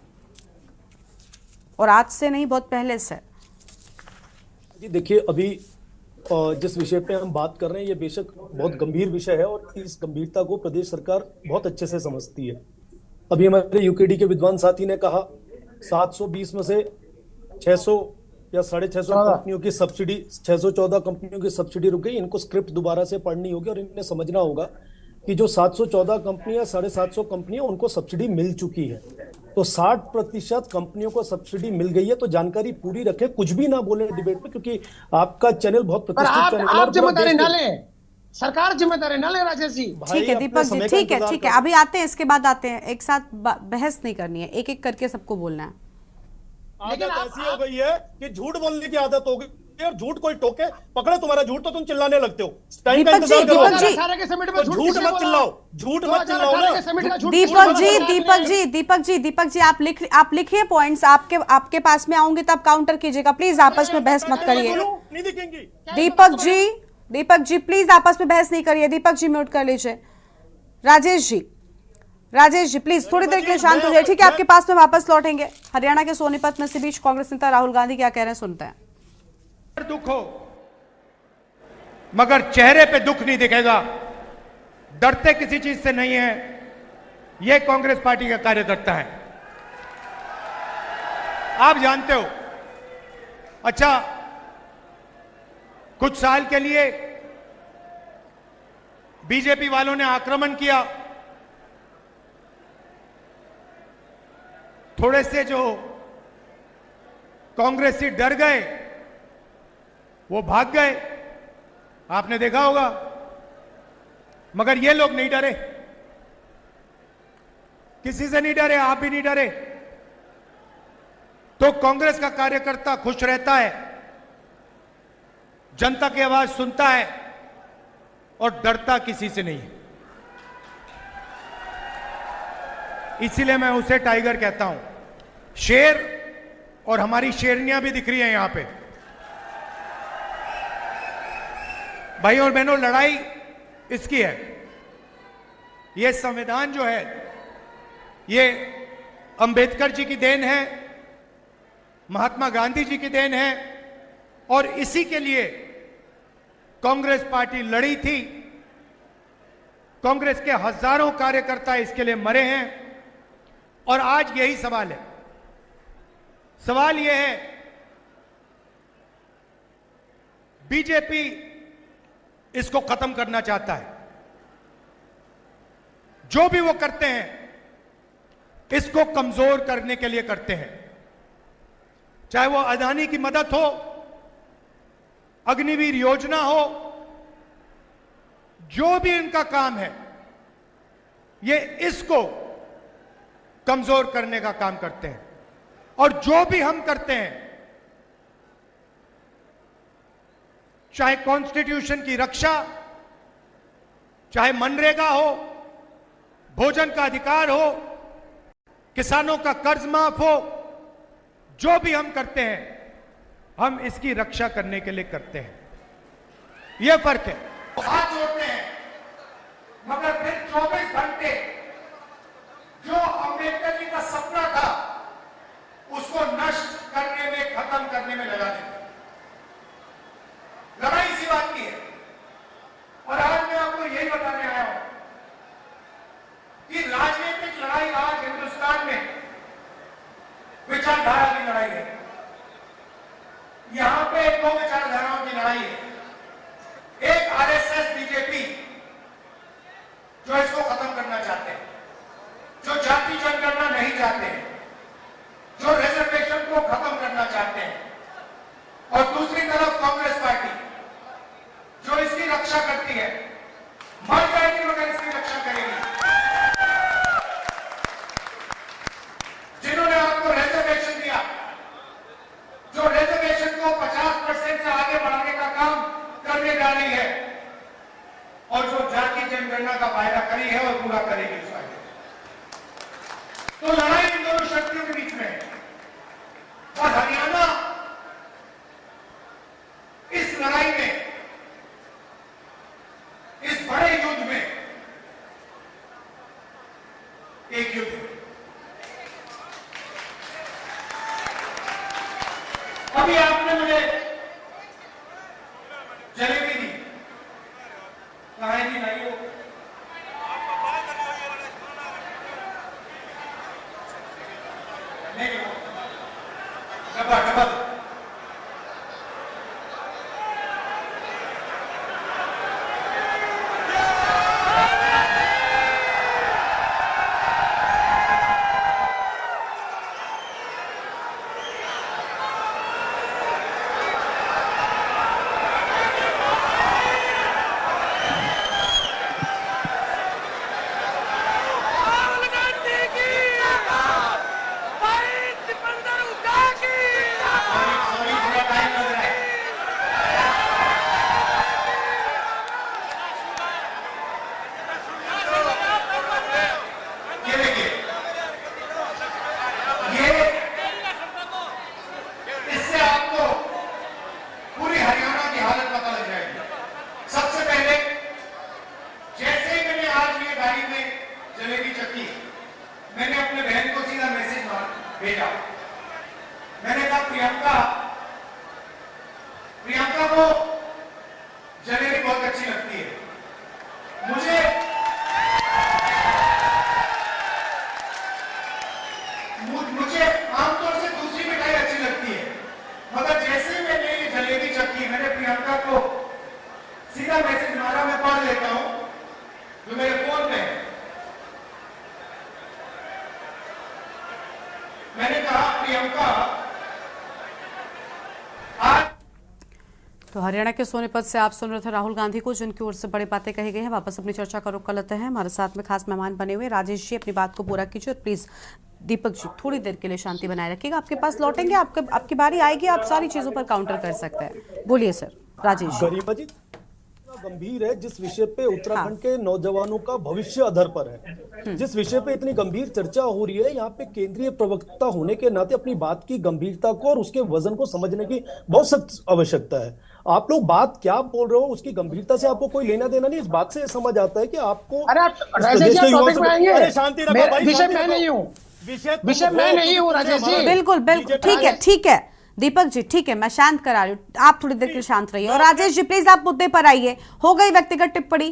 और आज से नहीं बहुत पहले से। जी देखिए, अभी जिस विषय पे हम बात कर रहे हैं ये बेशक बहुत गंभीर विषय है और इस गंभीरता को प्रदेश सरकार बहुत अच्छे से समझती है। अभी हमारे यूकेडी के विद्वान साथी ने कहा 720 में से 600 या 650 कंपनियों की सब्सिडी, 614 कंपनियों की सब्सिडी रुक गई। इनको स्क्रिप्ट दोबारा से पढ़नी होगी और इन्हें समझना होगा कि जो 714 कंपनियां, 750 कंपनियां, उनको सब्सिडी मिल चुकी है। तो 60% कंपनियों को सब्सिडी मिल गई है। तो जानकारी पूरी रखें, कुछ भी ना बोले डिबेट में, क्योंकि आपका चैनल बहुत प्रतिष्ठित चैनल है। आप जिम्मेदारी ना लें, सरकार जिम्मेदारी ना ले राजेश जी। ठीक है दीपक जी, ठीक है, अभी आते हैं, इसके बाद आते हैं, एक साथ बहस नहीं करनी है, एक एक करके सबको बोलना है। आदत ऐसी हो गई है कि झूठ बोलने की आदत हो गई और झूठ कोई टोके पकड़े तुम्हारा झूठ तो तुम चिल्लाने लगते हो। टाइम का इंतजार करो। झूठ मत चिल्लाओ, झूठ मत चिल्लाओ ना। दीपक जी आप लिखिए पॉइंट्स, आपके पास में आऊंगे तब काउंटर कीजिएगा, प्लीज आपस में बहस मत करिए। नहीं दिखेंगी दीपक जी प्लीज आपस में बहस नहीं करिए। दीपक जी म्यूट कर लीजिए। राजेश जी प्लीज थोड़ी देर के लिए शांत हो जाए, ठीक है? आपके पास में वापस लौटेंगे। हरियाणा के सोनीपत में इस बीच कांग्रेस नेता राहुल गांधी क्या कह रहे हैं, सुनते हैं। दुख हो मगर चेहरे पे दुख नहीं दिखेगा, डरते किसी चीज से नहीं है, यह कांग्रेस पार्टी का कार्यकर्ता है। आप जानते हो। अच्छा, कुछ साल के लिए बीजेपी वालों ने आक्रमण किया, थोड़े से जो कांग्रेसी डर गए वो भाग गए, आपने देखा होगा। मगर ये लोग नहीं डरे, किसी से नहीं डरे, आप भी नहीं डरे। तो कांग्रेस का कार्यकर्ता खुश रहता है, जनता की आवाज सुनता है और डरता किसी से नहीं। इसीलिए मैं उसे टाइगर कहता हूं, शेर, और हमारी शेरनियां भी दिख रही हैं यहां पे। भाई और बहनों, लड़ाई इसकी है। ये संविधान जो है ये अंबेडकर जी की देन है, महात्मा गांधी जी की देन है, और इसी के लिए कांग्रेस पार्टी लड़ी थी। कांग्रेस के हजारों कार्यकर्ता इसके लिए मरे हैं और आज यही सवाल है। सवाल यह है, बीजेपी इसको खत्म करना चाहता है। जो भी वो करते हैं इसको कमजोर करने के लिए करते हैं, चाहे वो अदानी की मदद हो, अग्निवीर योजना हो, जो भी इनका काम है ये इसको कमजोर करने का काम करते हैं। और जो भी हम करते हैं, चाहे कॉन्स्टिट्यूशन की रक्षा, चाहे मनरेगा हो, भोजन का अधिकार हो, किसानों का कर्ज माफ हो, जो भी हम करते हैं हम इसकी रक्षा करने के लिए करते हैं। यह फर्क है। हाथ जोड़ते हैं मगर फिर 24 घंटे जो अंबेडकर जी का सपना था उसको नष्ट करने में, खत्म करने में लगा देते। लड़ाई इसी बात की है। और आज मैं आपको यही बताने आया हूं कि राजनीतिक लड़ाई आज हिंदुस्तान में विचारधारा की लड़ाई है। यहां पे दो विचारधाराओं की लड़ाई है। एक आरएसएस बीजेपी जो इसको खत्म करना चाहते हैं, जो जाति जनगणना नहीं चाहते हैं, जो रिजर्वेशन को खत्म करना चाहते हैं, और दूसरी तरफ कांग्रेस पार्टी जो इसकी रक्षा करती है, मर जाएगी मगर इसकी रक्षा करेगी। जिन्होंने आपको रिजर्वेशन दिया, जो रिजर्वेशन को 50% से आगे बढ़ाने का काम करने जा रही है, और जो जाति जनगणना का वायदा करी है और पूरा करेगी उस वायदे। तो लड़ाई इन दोनों शक्तियों के बीच में है। और हरियाणा इस लड़ाई में, इस बड़े युद्ध में एक युद्ध है। अभी आपने मुझे जलेबी दी, कहां की नहीं हो, नहीं डब्बा डब्बा भेजा। मैंने कहा प्रियंका को जलेबी बहुत अच्छी लगती है, मुझे आमतौर से दूसरी मिठाई अच्छी लगती है, मगर जैसे मैंने ये जलेबी चखी, मैंने प्रियंका को सीधा मैसेज मारा, मैं पढ़ लेता हूं जो मेरे फोन पे है। मैंने कहा प्रियंका, तो हरियाणा के सोनीपत से आप सुन रहे थे राहुल गांधी को, जिनकी ओर से बड़ी बातें कही गई हैं। वापस अपनी चर्चा का रुख कर लेते हैं। हमारे साथ में खास मेहमान बने हुए राजेश जी, अपनी बात को पूरा कीजिए और प्लीज दीपक जी थोड़ी देर के लिए शांति बनाए रखिएगा। आपके पास लौटेंगे, आपकी बारी आएगी, आप सारी चीजों पर काउंटर कर सकते हैं। बोलिए सर राजेश। गरिमा जी गंभीर है, जिस विषय पे उत्तराखंड के नौजवानों का भविष्य अधर पर है, जिस विषय पे इतनी गंभीर चर्चा हो रही है, यहाँ पे केंद्रीय प्रवक्ता होने के नाते अपनी बात की गंभीरता को और उसके वजन को समझने की बहुत सख्त आवश्यकता है। आप लोग बात क्या बोल रहे हो, उसकी गंभीरता से आपको कोई लेना देना नहीं। इस बात से समझ आता है कि आपको शांति रखो भाई, विषय मैं नहीं हूँ, विषय मैं नहीं हूँ राजेश जी। बिल्कुल बिल्कुल ठीक है दीपक जी, ठीक है, मैं शांत करा रही हूँ, आप थोड़ी देर के लिए शांत रहिए। और राजेश जी प्लीज आप मुद्दे पर आइए। हो गई व्यक्तिगत टिप्पणी।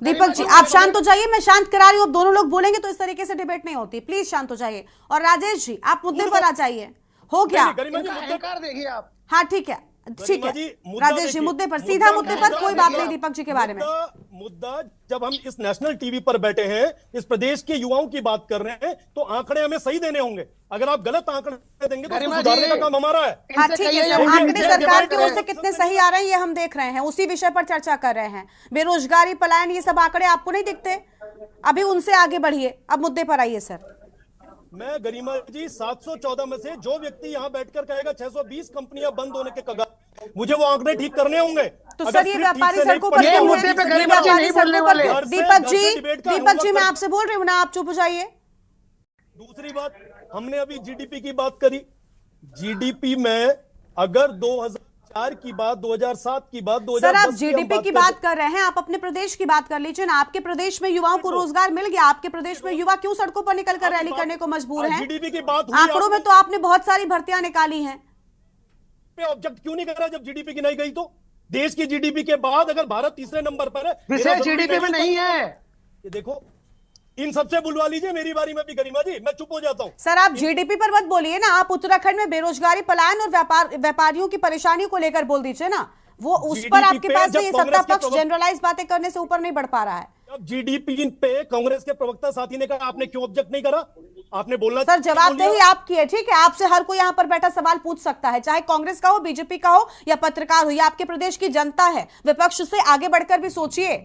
दीपक जी आप शांत हो जाइए, मैं शांत करा रही हूँ। दोनों लोग बोलेंगे तो इस तरीके से डिबेट नहीं होती, प्लीज शांत हो जाइए। और राजेश जी आप मुद्दे पर आ जाइए। हो गया, देखिए आप। हाँ ठीक है राजेश जी, मुद्दे पर, सीधा मुद्दे पर, कोई बात नहीं दीपक जी के बारे में। मुद्दा जब हम इस नेशनल टीवी पर बैठे हैं, इस प्रदेश के युवाओं की बात कर रहे हैं, तो आंकड़े हमें सही देने होंगे। अगर आप गलत आंकड़े देंगे तो उसको सुधारने का काम हमारा है। हाँ ठीक है, आंकड़े सरकार की ओर से कितने सही आ रहे हैं ये हम देख रहे हैं, उसी विषय पर चर्चा कर रहे हैं। बेरोजगारी, पलायन, ये सब आंकड़े आपको नहीं दिखते? अभी उनसे आगे बढ़िए, अब मुद्दे पर आइए सर। मैं गरिमा जी 714 में से जो व्यक्ति यहाँ बैठकर कहेगा 620 कंपनियां बंद होने के कगार, मुझे वो आंकड़े ठीक करने होंगे। तो सर ये व्यापारी सड़कों पर क्यों है? ये व्यापारी सड़कों पर, दीपक जी मैं आपसे बोल रही हूँ ना, आप चुप हो जाइए। दूसरी बात, हमने अभी जीडीपी की बात करी। जीडीपी में अगर 2004 की बात, 2007 की बात, 2010 सर आप जीडीपी की बात कर रहे हैं, आप अपने प्रदेश की बात कर लीजिए ना। आपके प्रदेश में युवाओं को रोजगार मिल गया, आपके प्रदेश में युवा क्यों सड़कों पर निकलकर रैली करने को मजबूर हैं? जीडीपी की बात आंकड़ों में तो आपने बहुत सारी भर्तियां निकाली हैं। ऑब्जेक्ट क्यों नहीं कर रहा जब जीडीपी की नहीं गई? तो देश की जीडीपी के बाद अगर भारत तीसरे नंबर पर है, विषय जीडीपी में नहीं है। ये देखो, इन सबसे बुलवा लीजिए मेरी बारी में भी गरिमा जी, मैं चुप हो जाता हूं। सर आप जीडीपी पर मत बोलिए ना, आप उत्तराखंड में बेरोजगारी, पलायन और व्यापारियों की परेशानियों को लेकर बोल दीजिए ना। वो उस पर आपके पास ये सत्ता पक्ष जनरलाइज बातें करने से ऊपर नहीं बढ़ पा रहा है। अब जीडीपी पे कांग्रेस के प्रवक्ता साथी ने कहा, आपने क्यों ऑब्जेक्ट नहीं करा? आपने बोलना सर जवाबदेही आपकी है, ठीक है, आपसे हर कोई यहाँ पर बैठा सवाल पूछ सकता है, चाहे कांग्रेस का हो, बीजेपी का हो या पत्रकार हो, या आपके प्रदेश की जनता है। विपक्ष से आगे बढ़कर भी सोचिए।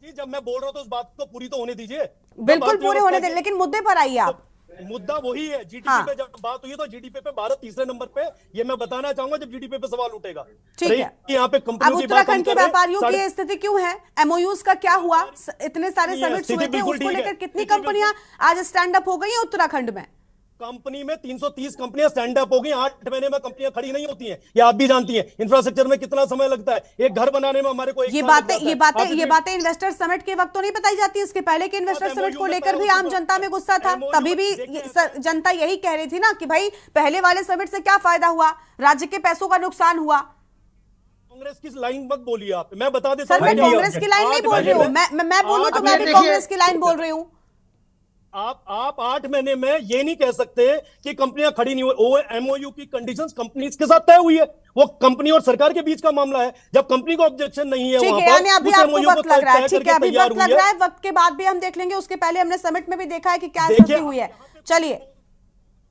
जब मैं बोल रहा हूं तो उस बात को पूरी तो होने दीजिए। बिल्कुल पूरे होने दे, लेकिन मुद्दे पर आइए आप। मुद्दा वही है, जीडीपी पे जब बात हुई तो जीडीपी पे भारत तीसरे नंबर पे, ये मैं बताना चाहूंगा जब जीडीपी पे सवाल उठेगा। ठीक है, यहाँ पे अब उत्तराखंड के व्यापारियों की स्थिति क्यों है? एमओयूज का क्या हुआ? इतने सारे समिट्स हुए थे, उसको लेकर कितनी कंपनियां आज स्टैंड अप हो गई है उत्तराखंड में? कंपनी में 330 कंपनियां स्टैंड अप हो गई। 8 महीने में कंपनियां खड़ी नहीं होती हैं, ये आप भी जानती हैं। इंफ्रास्ट्रक्चर में कितना समय लगता है, एक घर बनाने में हमारे को ये बातें इन्वेस्टर समिट के वक्त तो नहीं बताई जाती, इसके पहले के इन्वेस्टर समिट को लेकर भी आम जनता में गुस्सा था। तभी भी जनता यही कह रही थी ना कि भाई पहले वाले समिट से क्या फायदा हुआ, राज्य के पैसों का नुकसान हुआ। कांग्रेस की लाइन मत बोलिए आप, मैं बता देता हूं। सर मैं कांग्रेस की लाइन नहीं बोल रही हूँ, मैं बोलूं तो मैं भी कांग्रेस की लाइन बोल रही हूँ। आप 8 महीने में ये नहीं कह सकते कि कंपनियां खड़ी नहीं हुई। एमओयू की कंडीशंस कंपनीज के साथ तय हुई है, वो कंपनी और सरकार के बीच का मामला है। जब कंपनी को ऑब्जेक्शन नहीं है, ठीक है, यानी अभी आपको वक्त लग रहा है, ठीक है, अभी वक्त लग रहा है, वक्त के बाद भी हम देख लेंगे। उसके पहले हमने समिट में भी देखा है कि क्या स्थिति हुई है। चलिए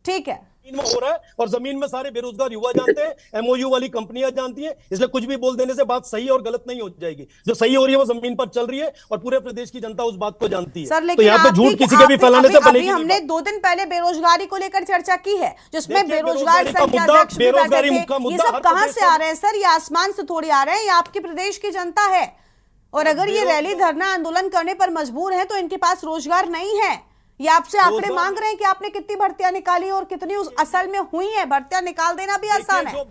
ठीक है, हो रहा है और जमीन में सारे बेरोजगार युवा जानते हैं, एमओयू वाली कंपनियां जानती हैं, इसलिए कुछ भी बोल देने से बात सही और गलत नहीं हो जाएगी। जो सही हो रही है वो जमीन पर चल रही है और पूरे प्रदेश की जनता उस बात को जानती है। सर, तो यहाँ पे झूठ किसी के भी फैलाने से बनेगी। हमने 2 दिन पहले बेरोजगारी को लेकर चर्चा की है, जिसमें बेरोजगार संघ के अध्यक्ष भी बैठे थे। ये सब कहां से आ रहे हैं सर? ये आसमान से थोड़ी आ रहे हैं, ये आपके प्रदेश की जनता है। और अगर ये रैली, धरना, आंदोलन करने पर मजबूर है तो इनके पास रोजगार नहीं है। ये आपसे आंकड़े मांग रहे हैं कि आपने कितनी भर्तियां निकाली और कितनी असल में हुई है। भर्तियां निकाल देना भी आसान है।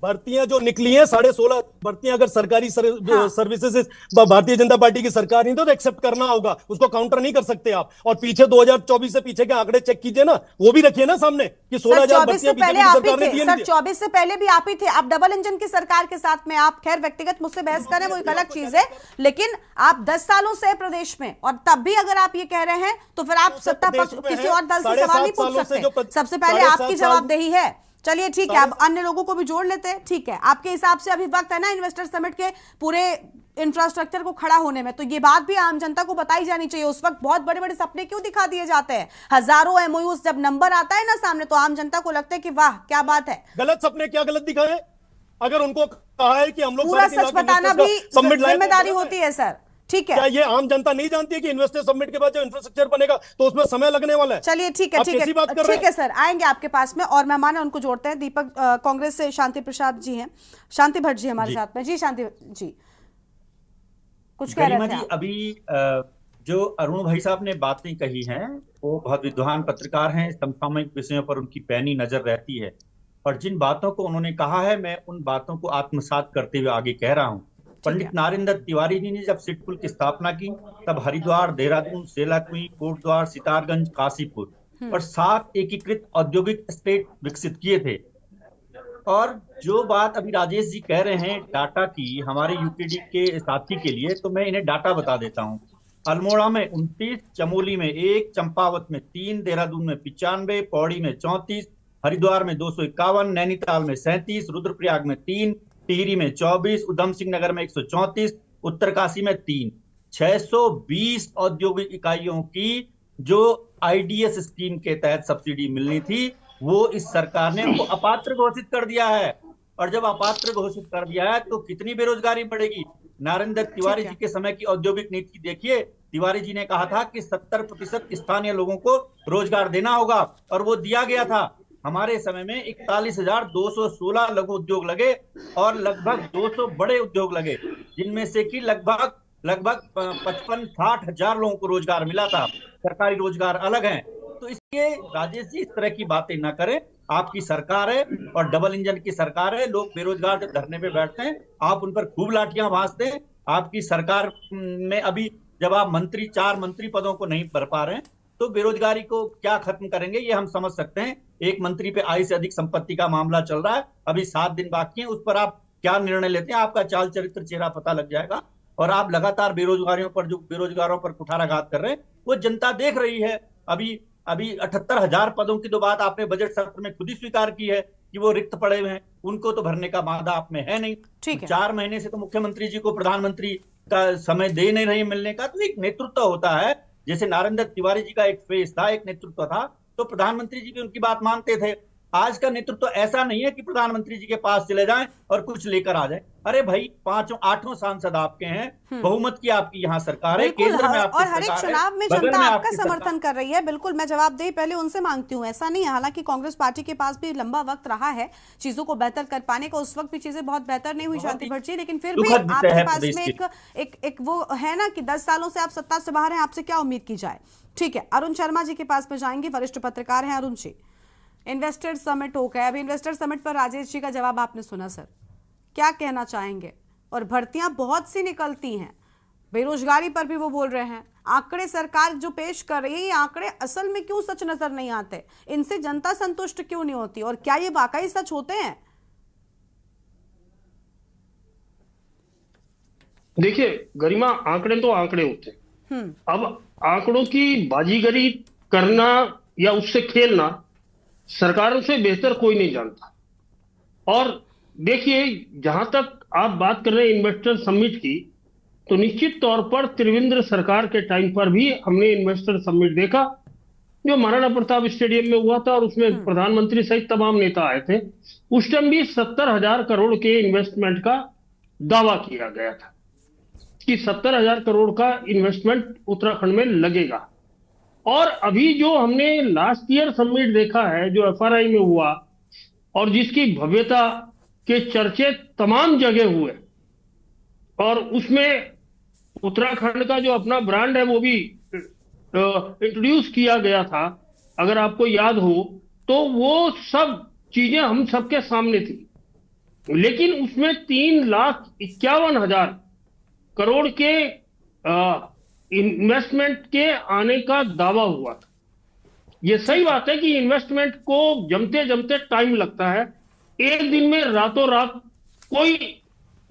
भर्तियां जो निकली हैं 16.5 भर्तियां अगर सरकारी सर्विसेज भारतीय जनता पार्टी की सरकार नहीं तो एक्सेप्ट करना होगा, उसको काउंटर नहीं कर सकते आप। और पीछे 2024 से पीछे के आंकड़े चेक कीजिए ना, वो भी रखिए ना सामने कि 16,000 भर्तियां पहले आप ही थे सर, 24 से पहले भी आप ही थे। आप डबल इंजन की सरकार के साथ में, आप खैर व्यक्तिगत मुझसे बहस करें वो एक अलग चीज है, लेकिन आप 10 सालों से प्रदेश में, और तब भी अगर आप ये कह रहे हैं तो फिर आप सत्ता पक्ष किसी और दल से सवाल नहीं पूछ सकते। सबसे पहले आपकी जवाबदेही है। चलिए ठीक है, अब अन्य लोगों को भी जोड़ लेते हैं। ठीक है, आपके हिसाब से अभी वक्त है ना इन्वेस्टर समिट के पूरे इंफ्रास्ट्रक्चर को खड़ा होने में, तो ये बात भी आम जनता को बताई जानी चाहिए। उस वक्त बहुत बड़े बड़े सपने क्यों दिखा दिए जाते हैं? हजारों एमओयूज जब नंबर आता है ना सामने तो आम जनता को लगता है कि वाह क्या बात है। गलत सपने क्या गलत दिखाए? अगर उनको कहा है कि हम लोग पूरा सच बताना भी जिम्मेदारी होती है सर, ठीक है। क्या ये आम जनता नहीं जानती है कि इन्वेस्टर समिट के बाद जो इंफ्रास्ट्रक्चर बनेगा तो उसमें समय लगने वाला है? चलिए ठीक है, ठीक है सर, आएंगे आपके पास में और मेहमान है उनको जोड़ते हैं। दीपक कांग्रेस से शांति प्रसाद जी हैं, शांति भट्ट जी हमारे साथ में। जी शांति जी, कुछ कह रहे थे? अभी जो अरुण भाई साहब ने बातें कही हैं वो बहुत विद्वान पत्रकार हैं, समसामयिक विषयों पर उनकी पैनी नजर रहती है, और जिन बातों को उन्होंने कहा है मैं उन बातों को आत्मसात करते हुए आगे कह रहा हूँ। पंडित नारेंद्र तिवारी जी ने जब सिडकुल की स्थापना की तब हरिद्वार, देहरादून, सेलाकुई, कोटद्वार, सितारगंज, काशीपुर और 7 एकीकृत औद्योगिक स्टेट विकसित किए थे। और जो बात अभी राजेश जी कह रहे हैं डाटा की हमारे यूपीडी के साथी के लिए, तो मैं इन्हें डाटा बता देता हूँ। अल्मोड़ा में 29, चमोली में 1, चंपावत में 3, देहरादून में 95, पौड़ी में 34, हरिद्वार में 251, नैनीताल में 37, रुद्रप्रयाग में 3, टिहरी में 24, उधम सिंह नगर में 134, उत्तरकाशी में 3। 620 औद्योगिक इकाइयों की जो आईडीएस स्कीम के तहत सब्सिडी मिलनी थी वो इस सरकार ने उनको अपात्र घोषित कर दिया है। और जब अपात्र घोषित कर दिया है तो कितनी बेरोजगारी बढ़ेगी? नारेंद्र तिवारी जी के समय की औद्योगिक नीति देखिए, तिवारी जी ने कहा था कि 70% स्थानीय लोगों को रोजगार देना होगा और वो दिया गया था। हमारे समय में 41,216 लघु उद्योग लगे और लगभग 200 बड़े उद्योग लगे, जिनमें से कि लगभग 55-60 हजार लोगों को रोजगार मिला था। सरकारी रोजगार अलग हैं। तो इसलिए राजेश जी, इस तरह की बातें ना करें। आपकी सरकार है और डबल इंजन की सरकार है। लोग बेरोजगार जब धरने पे बैठते हैं, आप उन पर खूब लाठियां भांजते हैं। आपकी सरकार में अभी जब आप 4 मंत्री पदों को नहीं भर पा रहे हैं, तो बेरोजगारी को क्या खत्म करेंगे ये हम समझ सकते हैं। एक मंत्री पे आय से अधिक संपत्ति का मामला चल रहा है, अभी 7 दिन बाकी हैं, उस पर आप क्या निर्णय लेते हैं, आपका चाल चरित्र चेहरा पता लग जाएगा। और आप लगातार बेरोजगारों पर कुठाराघात कर रहे हैं, वो जनता देख रही है। अभी 78,000 पदों की तो बात आपने बजट सत्र में खुद ही स्वीकार की है कि वो रिक्त पड़े हुए हैं, उनको तो भरने का वादा आप में है नहीं। 4 महीने से तो मुख्यमंत्री जी को प्रधानमंत्री का समय दे नहीं रही मिलने का। तो एक नेतृत्व होता है, जैसे नारायण दत्त तिवारी जी का एक फेस था, एक नेतृत्व था, तो प्रधानमंत्री जी भी उनकी बात मानते थे। आज का नेतृत्व ऐसा नहीं है कि प्रधानमंत्री जी के पास चले जाएं और कुछ लेकर आ जाएं। अरे भाई, 5-8 सांसद आपके हैं, बहुमत की आपकी यहाँ सरकार है, केंद्र में आपकी और हर एक चुनाव में जनता आपका समर्थन कर रही है। बिल्कुल, मैं जवाबदेही पहले उनसे मांगती हूँ। ऐसा नहीं है, हालांकि कांग्रेस पार्टी के पास भी लंबा वक्त रहा है चीजों को बेहतर कर पाने का। उस वक्त भी चीजें बहुत बेहतर नहीं हुई शांति भट्ट जी, लेकिन फिर भी आपके पास में एक वो है ना कि 10 सालों से आप सत्ता से बाहर हैं, आपसे क्या उम्मीद की जाए। ठीक है, अरुण शर्मा जी के पास में जाएंगे, वरिष्ठ पत्रकार हैं अरुण जी। इन्वेस्टर समिट हो गया, अभी इन्वेस्टर समिट पर राजेश जी का जवाब आपने सुना सर, क्या कहना चाहेंगे। और भर्तियां बहुत सी निकलती हैं, बेरोजगारी पर भी वो बोल रहे हैं। आंकड़े सरकार जो पेश कर रही है, ये आंकड़े असल में क्यों सच नजर नहीं आते, इनसे जनता संतुष्ट क्यों नहीं होती, और क्या ये वाकई सच होते हैं। देखिए गरिमा, आंकड़े तो आंकड़े होते हैं। अब आंकड़ों की बाजीगरी करना या उससे खेलना सरकारों से बेहतर कोई नहीं जानता। और देखिए, जहां तक आप बात कर रहे हैं इन्वेस्टर समिट की, तो निश्चित तौर पर त्रिवेंद्र सरकार के टाइम पर भी हमने इन्वेस्टर समिट देखा, जो महाराणा प्रताप स्टेडियम में हुआ था और उसमें प्रधानमंत्री सहित तमाम नेता आए थे। उस टाइम भी 70,000 करोड़ के इन्वेस्टमेंट का दावा किया गया था कि 70,000 करोड़ का इन्वेस्टमेंट उत्तराखंड में लगेगा। और अभी जो हमने लास्ट ईयर समिट देखा है, जो FRI में हुआ और जिसकी भव्यता के चर्चे तमाम जगह हुए, और उसमें उत्तराखंड का जो अपना ब्रांड है वो भी इंट्रोड्यूस किया गया था, अगर आपको याद हो, तो वो सब चीजें हम सबके सामने थी। लेकिन उसमें 3,51,000 करोड़ के इन्वेस्टमेंट के आने का दावा हुआ था। ये सही बात है कि इन्वेस्टमेंट को जमते जमते टाइम लगता है। एक दिन में रातों रात कोई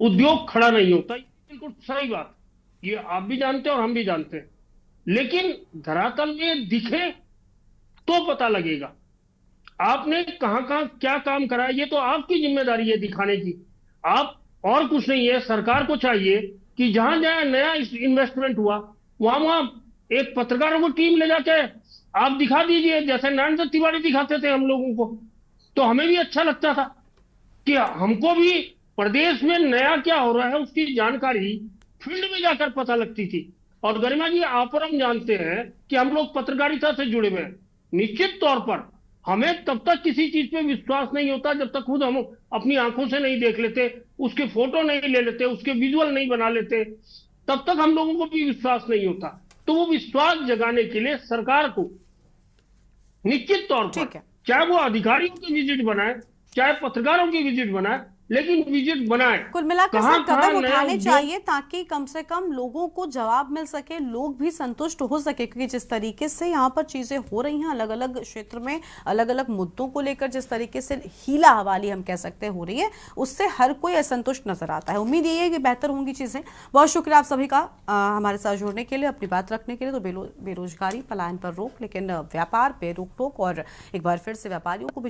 उद्योग खड़ा नहीं होता, बिल्कुल सही बात, ये आप भी जानते हैं और हम भी जानते हैं। लेकिन धरातल में दिखे तो पता लगेगा आपने कहां कहां क्या काम करा है। ये तो आपकी जिम्मेदारी है दिखाने की, आप और कुछ नहीं है। सरकार को चाहिए कि जहां जहां नया इन्वेस्टमेंट हुआ, वहां एक पत्रकारों को टीम ले जाके आप दिखा दीजिए, जैसे नारायण दत्त तिवारी दिखाते थे हम लोगों को, तो हमें भी अच्छा लगता था कि हमको भी प्रदेश में नया क्या हो रहा है उसकी जानकारी फील्ड में जाकर पता लगती थी। और गरिमा जी, आप और हम जानते हैं कि हम लोग पत्रकारिता से जुड़े हुए हैं। निश्चित तौर पर हमें तब तक किसी चीज पे विश्वास नहीं होता जब तक खुद हम अपनी आंखों से नहीं देख लेते, उसके फोटो नहीं ले लेते, उसके विजुअल नहीं बना लेते, तब तक हम लोगों को भी विश्वास नहीं होता। तो वो विश्वास जगाने के लिए सरकार को निश्चित तौर पर, चाहे वो अधिकारियों की विजिट बनाए, चाहे पत्रकारों की विजिट बनाए, लेकिन विजिट बनाए, कुल मिलाकर कदम उठाने चाहिए ताकि कम से कम लोगों को जवाब मिल सके, लोग भी संतुष्ट हो सके। क्योंकि जिस तरीके से यहाँ पर चीजें हो रही हैं, अलग अलग क्षेत्र में अलग अलग मुद्दों को लेकर जिस तरीके से हीला हवाली हम कह सकते हैं हो रही है, उससे हर कोई असंतुष्ट नजर आता है। उम्मीद यही है कि बेहतर होंगी चीजें। बहुत शुक्रिया आप सभी का हमारे साथ जुड़ने के लिए, अपनी बात रखने के लिए। तो बेरोजगारी, पलायन पर रोक, लेकिन व्यापार पे रोक टोक, और एक बार फिर से व्यापारियों को भी